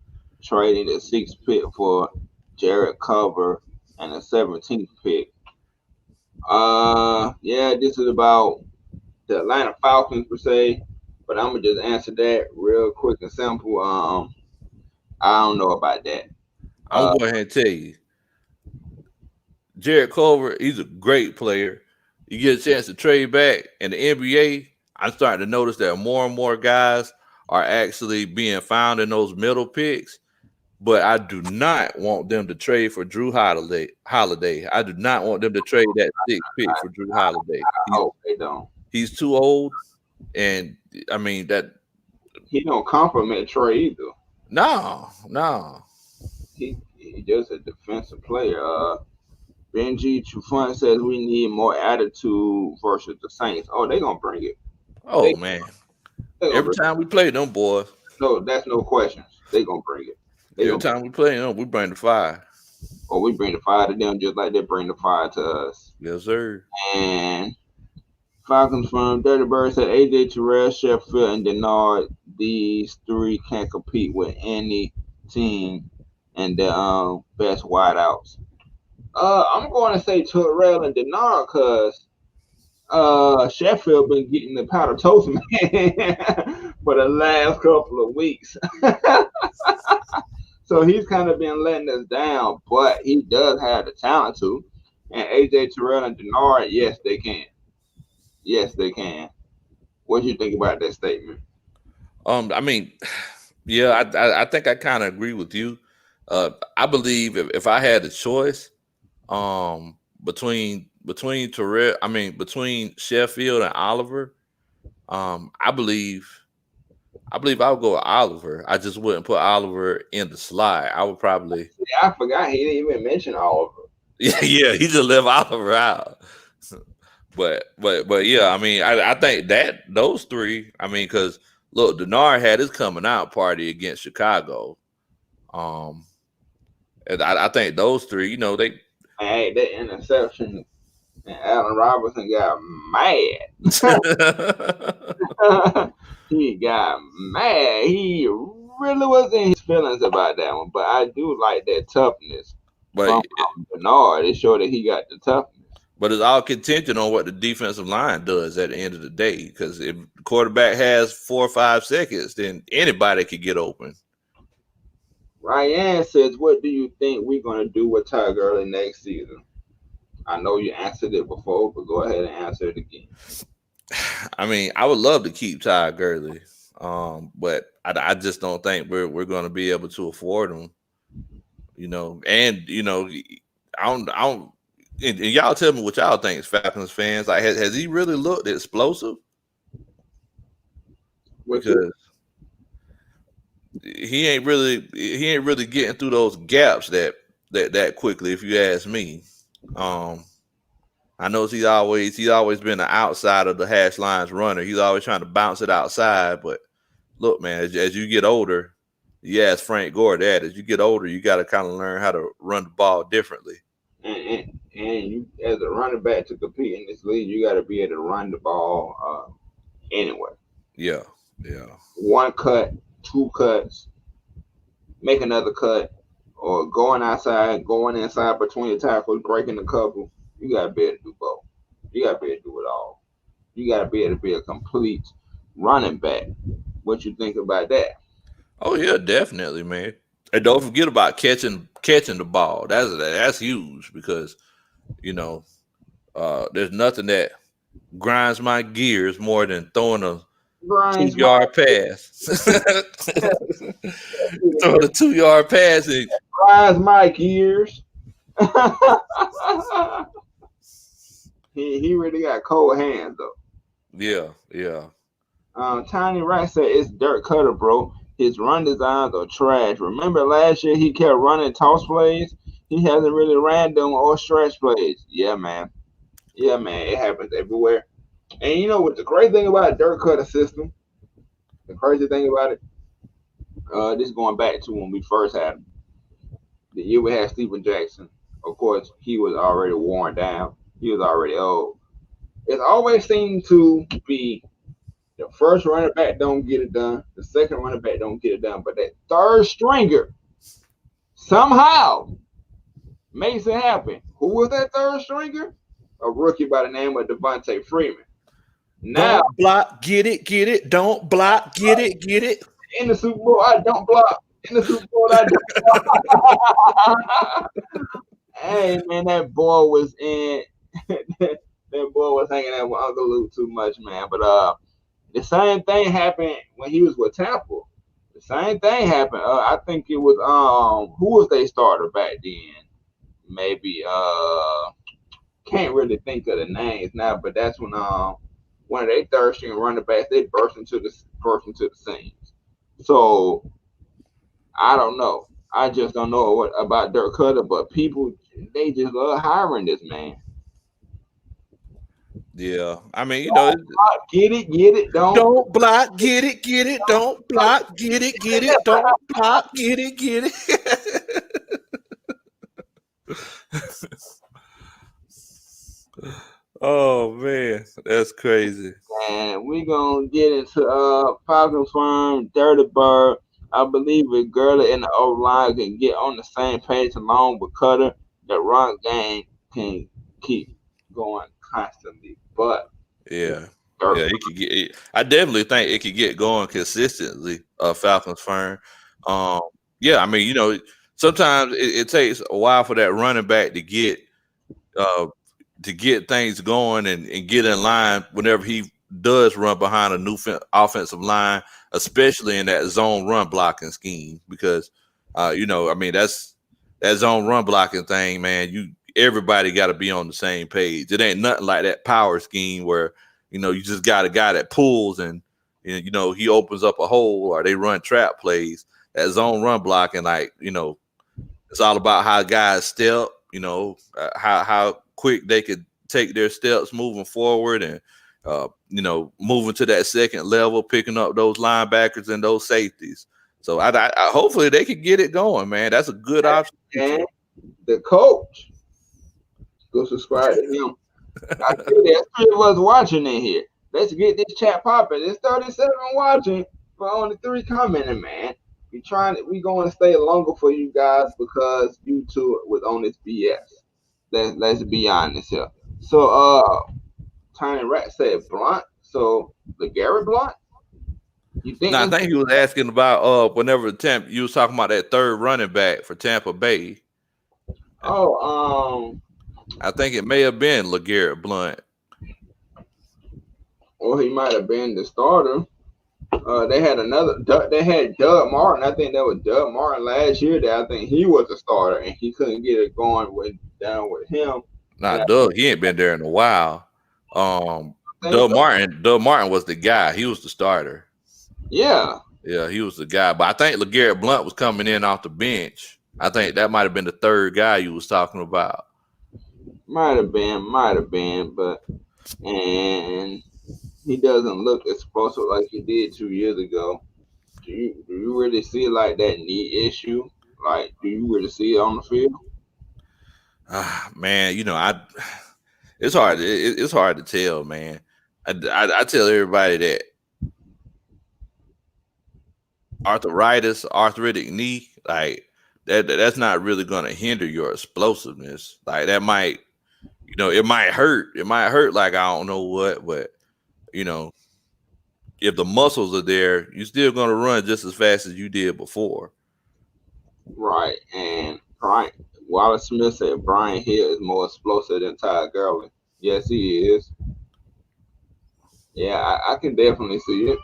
trading the 6th pick for Jared Cover and the 17th pick? Yeah, this is about the Atlanta Falcons per se, but I'm gonna just answer that real quick and simple. I don't know about that. I'm gonna go ahead and tell you, Jared Culver, he's a great player. You get a chance to trade back in the NBA. I'm starting to notice that more and more guys are actually being found in those middle picks. But I do not want them to trade for Drew Holiday. I do not want them to trade that 6th pick for Drew Holiday. They don't. He's too old, and I mean that he don't compliment Trey either. No. He just a defensive player. Benji Trufant says we need more attitude versus the Saints. Oh, they gonna bring it. Oh man! Every time we play them boys. No, that's no questions. They gonna bring it. Every time we play them, we bring the fire. Or we bring the fire to them just like they bring the fire to us. Yes, sir. And Falcons from Dirty Bird said AJ Terrell, Sheffield, and Denard. These three can compete with any team and the best wideouts. I'm going to say Terrell and Denard because Sheffield been getting the powder toast man for the last couple of weeks. So he's kind of been letting us down, but he does have the talent to. And AJ Terrell and Denard, yes, they can. Yes, they can. What do you think about that statement? I mean, yeah, I think I kind of agree with you. I believe if I had a choice, between Terrell, between Sheffield and Oliver, I believe I would go with Oliver. I just wouldn't put Oliver in the slide. I would probably. Yeah, I forgot he didn't even mention Oliver. Yeah, he just left Oliver out. But yeah, I mean, I think that those three. I mean, because look, Denard had his coming out party against Chicago. And I think those three, they. Hey, that interception, and Allen Robinson got mad. He got mad. He really was in his feelings about that one. But I do like that toughness from Bernard. It showed that he got the toughness. But it's all contingent on what the defensive line does at the end of the day. Because if the quarterback has 4 or 5 seconds, then anybody could get open. Ryan says, what do you think we're going to do with Ty Gurley next season? I know you answered it before, but go ahead and answer it again. I mean, I would love to keep Ty Gurley, but I just don't think we're going to be able to afford him. And I don't. And y'all tell me what y'all think, Falcons fans. Like, has he really looked explosive? Because he ain't really getting through those gaps that quickly, if you ask me. I know he's always been an outside of the hash lines runner. He's always trying to bounce it outside. But look, man, as you get older, you ask Frank Gore that. As you get older, you got to kind of learn how to run the ball differently. And you, as a running back, to compete in this league, you got to be able to run the ball anyway. Yeah. 1 cut, 2 cuts, make another cut, or going outside, going inside between the tackles, breaking a couple. You got to be able to do both. You got to be able to do it all. You got to be able to be a complete running back. What you think about that? Oh yeah, definitely, man. And don't forget about catching the ball. That's huge because there's nothing that grinds my gears more than throwing a 2-yard pass. Throwing a 2-yard pass and rise my gears. he really got cold hands though. Yeah. Tiny Rat said it's dirt cutter, bro. His run designs are trash. Remember last year he kept running toss plays? He hasn't really ran them or stretch plays. Yeah, man. Yeah, man. It happens everywhere. And you know what the crazy thing about dirt cutter system? The crazy thing about it, this is going back to when we first had him. The year we had Steven Jackson. Of course, he was already worn down. He was already old. It always seemed to be the first running back don't get it done. The second running back don't get it done. But that third stringer somehow makes it happen. Who was that third stringer? A rookie by the name of Devontae Freeman. Now, Don't block, get it. Don't block, get it. in the Super Bowl, I don't block. In the Super Bowl, I don't block. Hey, man, that boy was in. That boy was hanging out with Uncle Luke too much, man. But the same thing happened when he was with Tampa. The same thing happened. I think it was who was their starter back then? Maybe can't really think of the names now, but that's when one of their third string running backs they burst into the scenes. So I don't know. I just don't know what about Dirk Cutter, but people they just love hiring this man. Yeah. I mean, Don't block, get it, don't block, get it. Don't block, get it. Don't block, get it. Oh man, that's crazy. And we're gonna get into Falcons firm Dirty Bird. I believe if Gurley and the O line can get on the same page along with Cutter, the run game can keep going constantly. But Yeah. Yeah, it could get. I definitely think it could get going consistently. Falcons firm. Um, yeah, I mean, sometimes it takes a while for that running back uh, to get things going and get in line whenever he does run behind a new offensive line, especially in that zone run blocking scheme. Because, I mean, that's that zone run blocking thing, man. Everybody got to be on the same page. It ain't nothing like that power scheme where you just got a guy that pulls and he opens up a hole or they run trap plays. That zone run blocking, it's all about how guys step. How quick they could take their steps moving forward and moving to that second level, picking up those linebackers and those safeties. So I hopefully they could get it going, man. That's a good option. And the coach, go subscribe to him. I feel there's 3 of us watching in here. Let's get this chat popping. There's 37 watching, but only 3 commenting, man. We going to stay longer for you guys because YouTube was on this BS. Let's be honest here. So Tiny Rat said Blunt. So LeGarrette Blunt? You think? No, I think he was asking about whenever you was talking about that third running back for Tampa Bay. I think it may have been LeGarrette Blunt. Or he might have been the starter. They had they had Doug Martin. I think that was Doug Martin last year that I think he was the starter and he couldn't get it going down with him. Nah, Doug, he ain't been there in a while. Doug Martin was the guy. He was the starter. Yeah. Yeah, he was the guy. But I think LeGarrette Blunt was coming in off the bench. I think that might have been the third guy you was talking about. Might have been, but and he doesn't look explosive like he did 2 years ago. Do you really see like that knee issue? Like, do you really see it on the field? Man, it's hard. It's hard to tell, man. I tell everybody that arthritic knee, like that's not really going to hinder your explosiveness. Like that might, it might hurt. It might hurt like I don't know what, but if the muscles are there, you're still going to run just as fast as you did before. Right. And Wallace Smith said Brian Hill is more explosive than Ty Gurley. Yes, he is. Yeah, I can definitely see it.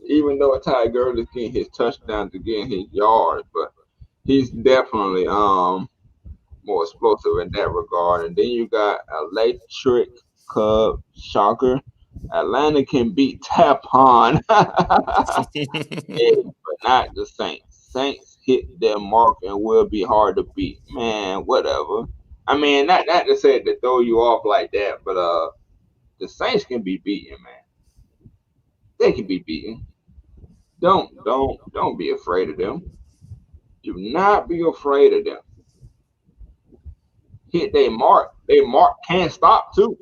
Even though Ty Gurley's getting his touchdowns and getting his yards, but He's definitely more explosive in that regard. And then you got Electric Cub Shocker. Atlanta can beat Tapon, but not the Saints. Saints hit their mark and will be hard to beat. Man, whatever. I mean, not to say to throw you off like that, but the Saints can be beaten, man. They can be beaten. Don't be afraid of them. Do not be afraid of them. Hit their mark. Their mark can't stop too.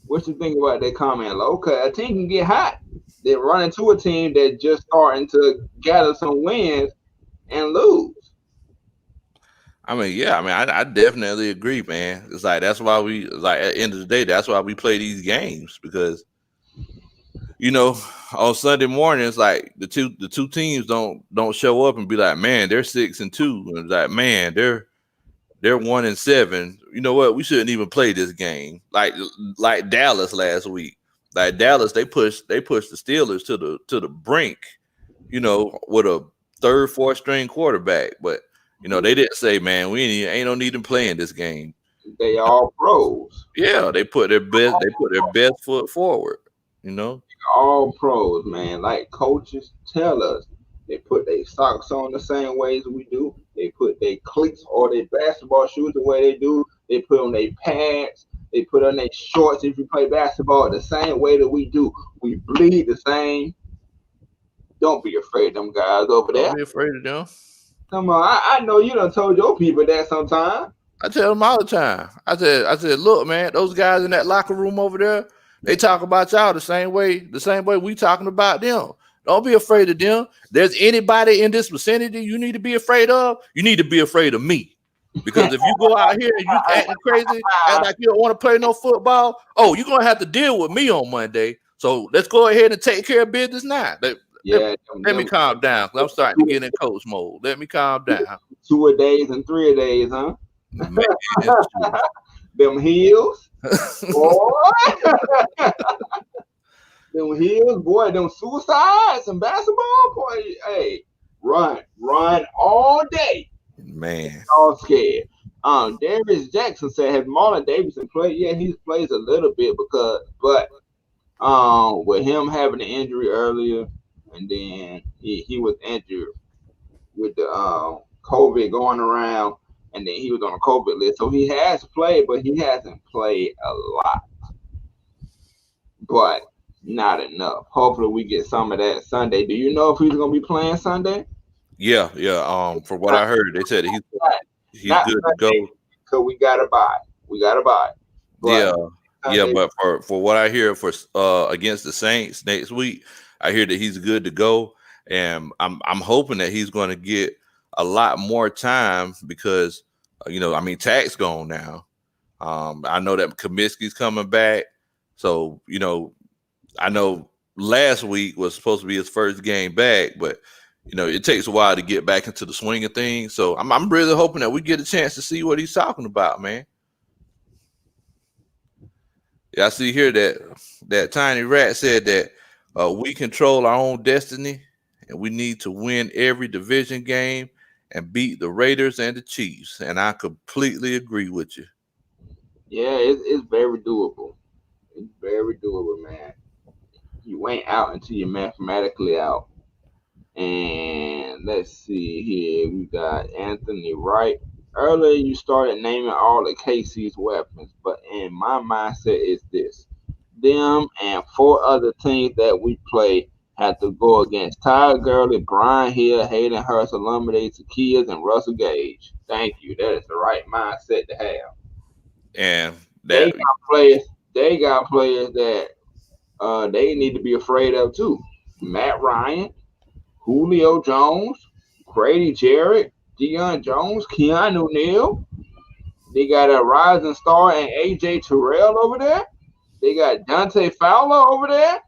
What you think about that comment, Lo? Cause a team can get hot. They run into a team that just starting to gather some wins and lose. I mean, yeah, I mean, I definitely agree, man. It's like that's why we like at the end of the day, that's why we play these games because on Sunday mornings, like the two teams don't show up and be like, man, they're 6-2, and it's like, man, they're 1-7. You know what? We shouldn't even play this game. Like Dallas last week. Like Dallas, they pushed the Steelers to the brink, with a third, fourth string quarterback. But they didn't say, man, we ain't no need to play in this game. They all pros. Yeah, they put their best foot forward. All pros, man. Like coaches tell us, they put their socks on the same way as we do. They put their cleats or their basketball shoes the way they do. They put on their pads. They put on their shorts if you play basketball the same way that we do. We bleed the same. Don't be afraid of them guys over there. Don't be afraid of them. Come on, I know you done told your people that sometime. I tell them all the time. I said, look, man, those guys in that locker room over there, they talk about y'all the same way we talking about them. Don't be afraid of them. There's anybody in this vicinity you need to be afraid of, you need to be afraid of me. Because if you go out here and you acting crazy, act like you don't want to play no football, you're going to have to deal with me on Monday. So let's go ahead and take care of business now. Let me calm down because I'm starting to get in coach mode. Let me calm down. 2 a days and 3 a days, huh? Man, them heels, boy. Them heels, boy. Them suicides and basketball, boy. Hey, run all day. Man, all scared. Darius Jackson said, "Has Marlon Davidson played? Yeah, he plays a little bit but with him having an injury earlier, and then he was injured with the COVID going around, and then he was on a COVID list. So he has played, but he hasn't played a lot, but not enough. Hopefully, we get some of that Sunday. Do you know if he's gonna be playing Sunday? Yeah. From what I heard, they said he's good to go. So we gotta buy. But but for what I hear for against the Saints next week, I hear that he's good to go, and I'm hoping that he's going to get a lot more time because Tack's gone now. I know that Comiskey's coming back, so I know last week was supposed to be his first game back, but it takes a while to get back into the swing of things. So I'm really hoping that we get a chance to see what he's talking about, man. Yeah, I see here that Tiny Rat said that we control our own destiny and we need to win every division game and beat the Raiders and the Chiefs. And I completely agree with you. Yeah, it's very doable. It's very doable, man. You ain't out until you're mathematically out. And let's see here. We got Anthony Wright. Earlier, you started naming all of KC's weapons, but in my mindset is this. Them and 4 other teams that we play have to go against Ty Gurley, Brian Hill, Hayden Hurst, Olumide Zaccheaus, and Russell Gage. Thank you. That is the right mindset to have. And they got players that they need to be afraid of too. Matt Ryan, Julio Jones, Grady Jarrett, Deion Jones, Keanu Neal. They got a rising star and AJ Terrell over there. They got Dante Fowler over there.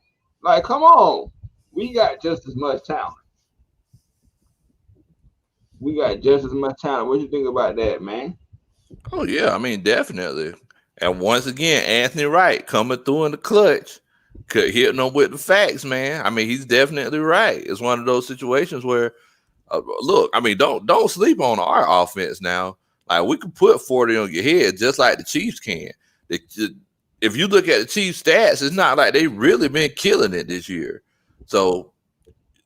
Like, come on. We got just as much talent. What you think about that, man? Oh, yeah. I mean, definitely. And once again, Anthony Wright coming through in the clutch, hitting them with the facts, man. I mean, he's definitely right. It's one of those situations where, Look, I mean, don't sleep on our offense now. Like we can put 40 on your head just like the Chiefs can. If you look at the Chiefs stats, it's not like they really been killing it this year. So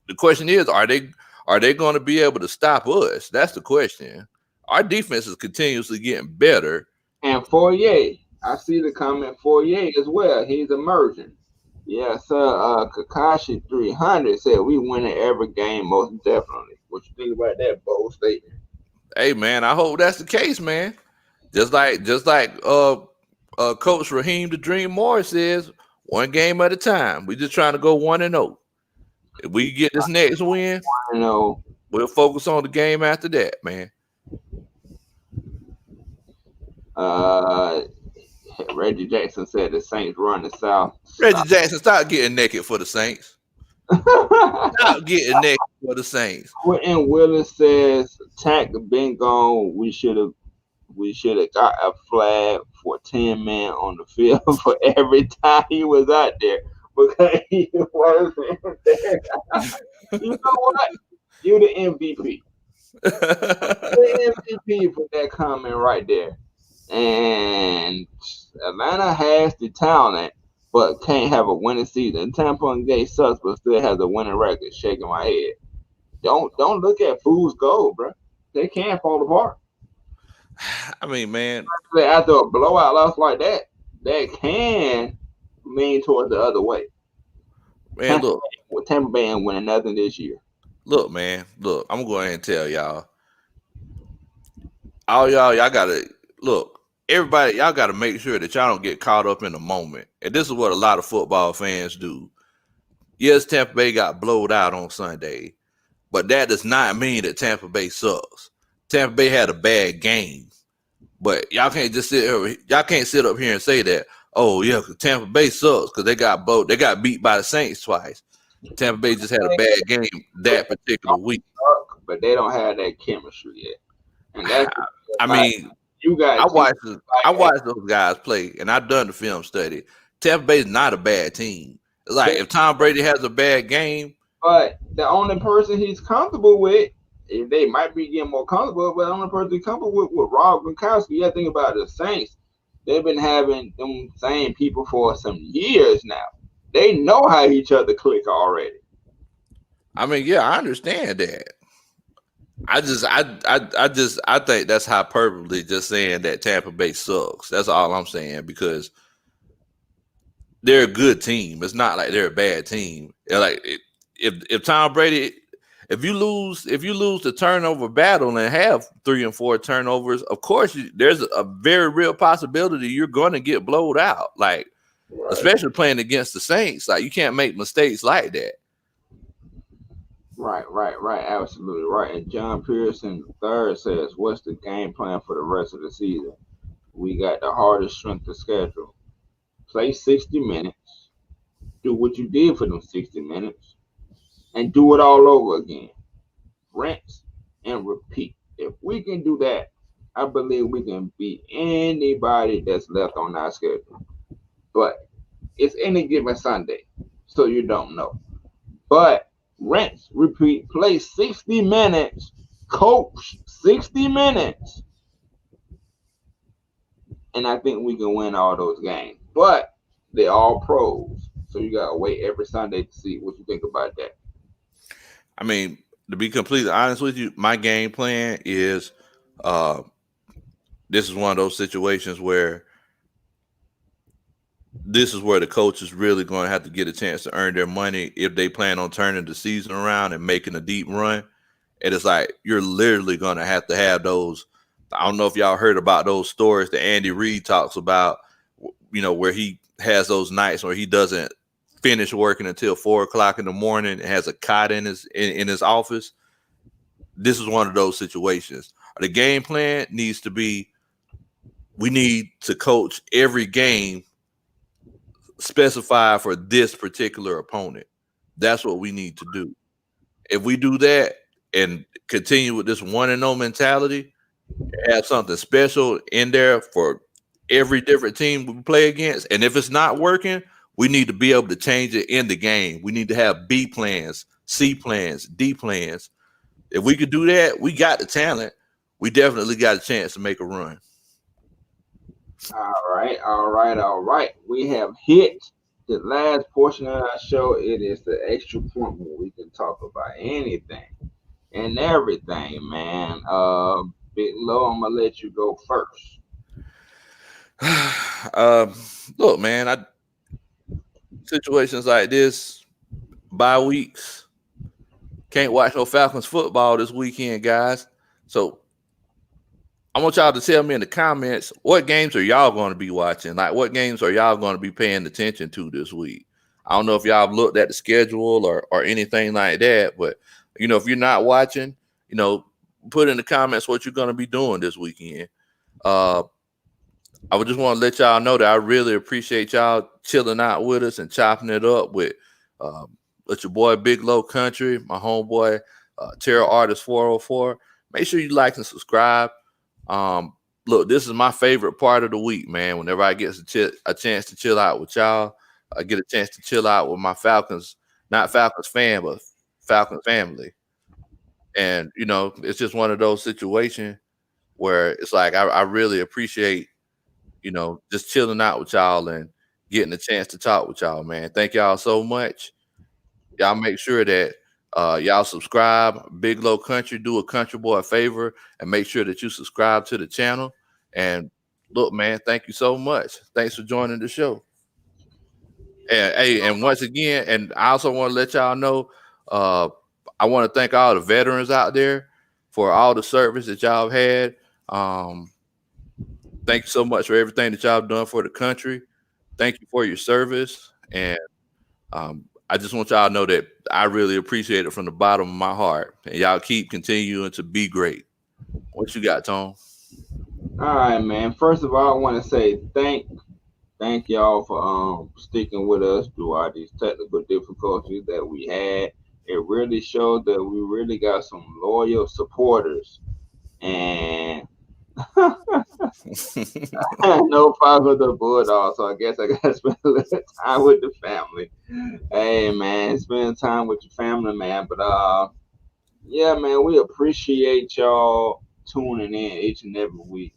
the question is, are they going to be able to stop us? That's the question. Our defense is continuously getting better. And Fourier, I see the comment Fourier as well. He's emerging. Yes, sir. Kakashi 300 said we winning every game most definitely. What you think about that bold statement? Hey man, I hope that's the case, man. Just like Coach Raheem the Dream Morris says, one game at a time. We just trying to go 1-0. If we get this next win, You know, we'll focus on the game after that, man. Reggie Jackson said the Saints run the South. Reggie Jackson, stop getting naked for the Saints. Stop getting naked for the Saints. And Willis says, "Tack been gone. We should have got a flag for 10 men on the field for every time he was out there because he wasn't there." You know what? You the MVP. The MVP for that comment right there. And Atlanta has the talent, but can't have a winning season. Tampa Bay sucks, but still has a winning record. Shaking my head. Don't look at fool's gold, bro. They can't fall apart. I mean, man, After a blowout loss like that, that can lean towards the other way. Man, look. Tampa Bay ain't winning nothing this year. Look, man. Look, I'm going to go ahead and tell y'all. All y'all gotta look. Everybody, y'all gotta make sure that y'all don't get caught up in the moment. And this is what a lot of football fans do. Yes, Tampa Bay got blowed out on Sunday, but that does not mean that Tampa Bay sucks. Tampa Bay had a bad game, but y'all can't just sit here. Y'all can't sit up here and say that. Oh yeah, Tampa Bay sucks because they got blowed. They got beat by the Saints twice. Tampa Bay just had a bad game that particular week, but they don't have that chemistry yet. And that's I mean, you guys. I watched those guys play, and I've done the film study. Tampa Bay is not a bad team. It's like if Tom Brady has a bad game, but the only person he's comfortable with, they might be getting more comfortable, but the only person he's comfortable with Rob Gronkowski. You got to think about the Saints. They've been having them same people for some years now. They know how each other click already. I mean, yeah, I understand that. I think that's hyperbole just saying that Tampa Bay sucks. That's all I'm saying because they're a good team. It's not like they're a bad team. Like if Tom Brady, if you lose the turnover battle and have 3 and 4 turnovers, of course there's a very real possibility you're going to get blowed out. Like especially playing against the Saints, like you can't make mistakes like that. Right. Absolutely right. And John Pearson III says, "What's the game plan for the rest of the season? We got the hardest strength of schedule. Play 60 minutes. Do what you did for them 60 minutes. And do it all over again. Rinse and repeat. If we can do that, I believe we can beat anybody that's left on our schedule. But it's any given Sunday, so you don't know. But rinse, repeat, play 60 minutes, coach 60 minutes. And I think we can win all those games. But they're all pros. So you got to wait every Sunday to see what you think about that. I mean, to be completely honest with you, my game plan is this is one of those situations where this is where the coach is really going to have to get a chance to earn their money if they plan on turning the season around and making a deep run. And it's like you're literally going to have those. I don't know if y'all heard about those stories that Andy Reid talks about, where he has those nights where he doesn't finish working until 4:00 in the morning and has a cot in his office. This is one of those situations. The game plan needs to be, we need to coach every game specified for this particular opponent. That's what we need to do. If we do that and continue with this 1-0 mentality, have something special in there for every different team we play against. And if it's not working, we need to be able to change it in the game. We need to have B plans, C plans, D plans. if we could do that, we got the talent. We definitely got a chance to make a run. All right. We have hit the last portion of our show. It is the extra point where we can talk about anything and everything, man. Big Low, I'm gonna let you go first. Look, man, situations like this, bye weeks, can't watch no Falcons football this weekend, guys. So I want y'all to tell me in the comments, what games are y'all going to be watching? Like, what games are y'all going to be paying attention to this week? I don't know if y'all have looked at the schedule or anything like that, but if you're not watching, put in the comments what you're going to be doing this weekend. I would just want to let y'all know that I really appreciate y'all chilling out with us and chopping it up with your boy Big Low Country, my homeboy Terror Artist 404. Make sure you like and subscribe. Look, this is my favorite part of the week, man. Whenever I get a chance to chill out with y'all, I get a chance to chill out with my Falcons, not Falcons fan, but Falcons family. And it's just one of those situations where it's like I really appreciate just chilling out with y'all and getting a chance to talk with y'all, man. Thank y'all so much. Y'all make sure that y'all subscribe. Big Low Country, do a country boy a favor and make sure that you subscribe to the channel. And look, man, thank you so much. Thanks for joining the show. And hey, and once again, and I also want to let y'all know, I want to thank all the veterans out there for all the service that y'all have had. Thank you so much for everything that y'all have done for the country. Thank you for your service. And I just want y'all to know that I really appreciate it from the bottom of my heart. And y'all keep continuing to be great. What you got, Tom? All right, man. First of all, I want to say thank y'all for sticking with us through all these technical difficulties that we had. It really showed that we really got some loyal supporters. And no problem with the Bulldogs, so I guess I gotta spend a little time with the family. Hey man, spend time with your family, man. But yeah, man, we appreciate y'all tuning in each and every week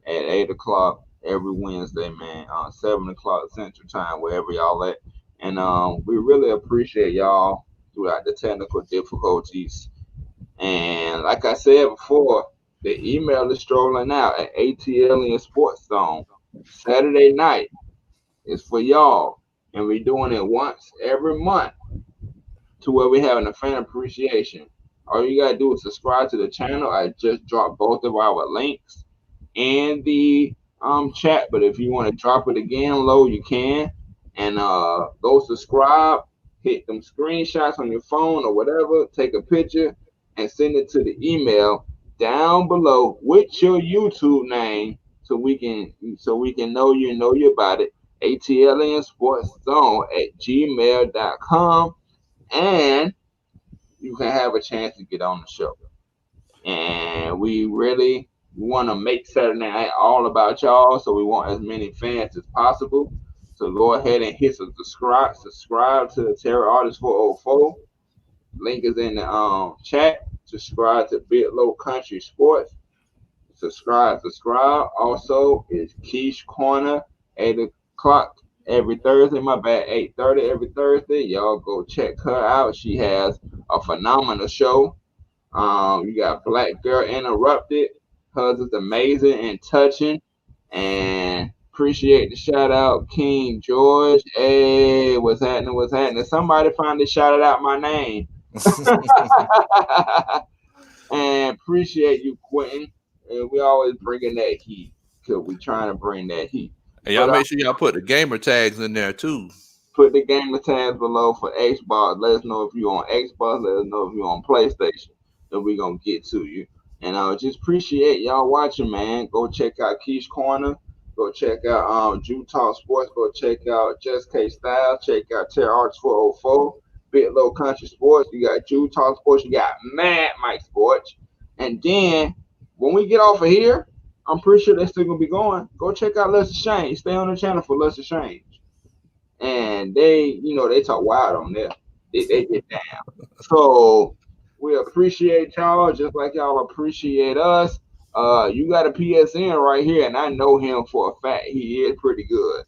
at 8 o'clock every Wednesday, man. 7 o'clock Central Time, wherever y'all at. And we really appreciate y'all throughout the technical difficulties. And like I said before, the email is strolling out at ATLiens Sports Zone. Saturday night is for y'all. And we're doing it once every month to where we're having a fan appreciation. All you gotta do is subscribe to the channel. I just dropped both of our links in the chat. But if you want to drop it again low, you can. And go subscribe, hit them screenshots on your phone or whatever, take a picture and send it to the email down below with your YouTube name so we can know you about it. ATLiens Sports Zone at gmail.com, and you can have a chance to get on the show. And we really want to make Saturday night all about y'all, so we want as many fans as possible. So go ahead and hit subscribe to the Terror Artist 404. Link is in the chat. Subscribe to Big Low Country Sports. Subscribe. Also, it's Keish Corner, 8 o'clock every Thursday. My bad, 8:30 every Thursday. Y'all go check her out. She has a phenomenal show. You got Black Girl Interrupted. Hers is amazing and touching. And appreciate the shout out, King George. Hey, what's happening? Somebody finally shouted out my name. And appreciate you, Quentin. And we always bringing that heat because we trying to bring that heat. And y'all make sure y'all put the gamer tags in there too. Put the gamer tags below for Xbox. Let us know if you're on Xbox. Let us know if you're on PlayStation. Then we're gonna get to you. And I just appreciate y'all watching, man. Go check out Keish Corner. Go check out Jew Talk Sports. Go check out Just K Style. Check out Terror Arts 404. Big Low Country Sports. You got Jew Talk Sports. You got Mad Mike Sports. And then when we get off of here, I'm pretty sure they're still gonna be going. Go check out Lesser Change. Stay on the channel for Lesser Change. And they talk wild on there. They get down. So We appreciate y'all just like y'all appreciate us. You got a PSN right here, and I know him for a fact. He is pretty good.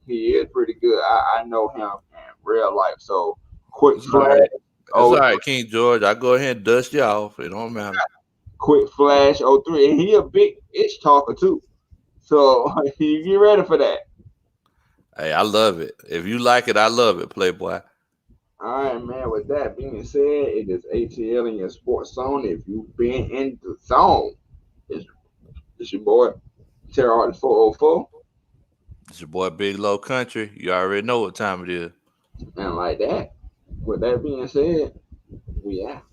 He is pretty good. I know him in real life. So quick It's all flash. right. It's Oh, all right, King George. I go ahead and dust you off. It don't matter. quick flash. 03, and he a big itch talker too. So you get ready for that. Hey, I love it. If you like it, I love it, Playboy. All right, man. With that being said, it is ATL in your sports zone. If you've been in the zone, it's, it's your boy Terror 404, It's your boy Big Low Country. You already know what time it is. and like that. With that being said, we out.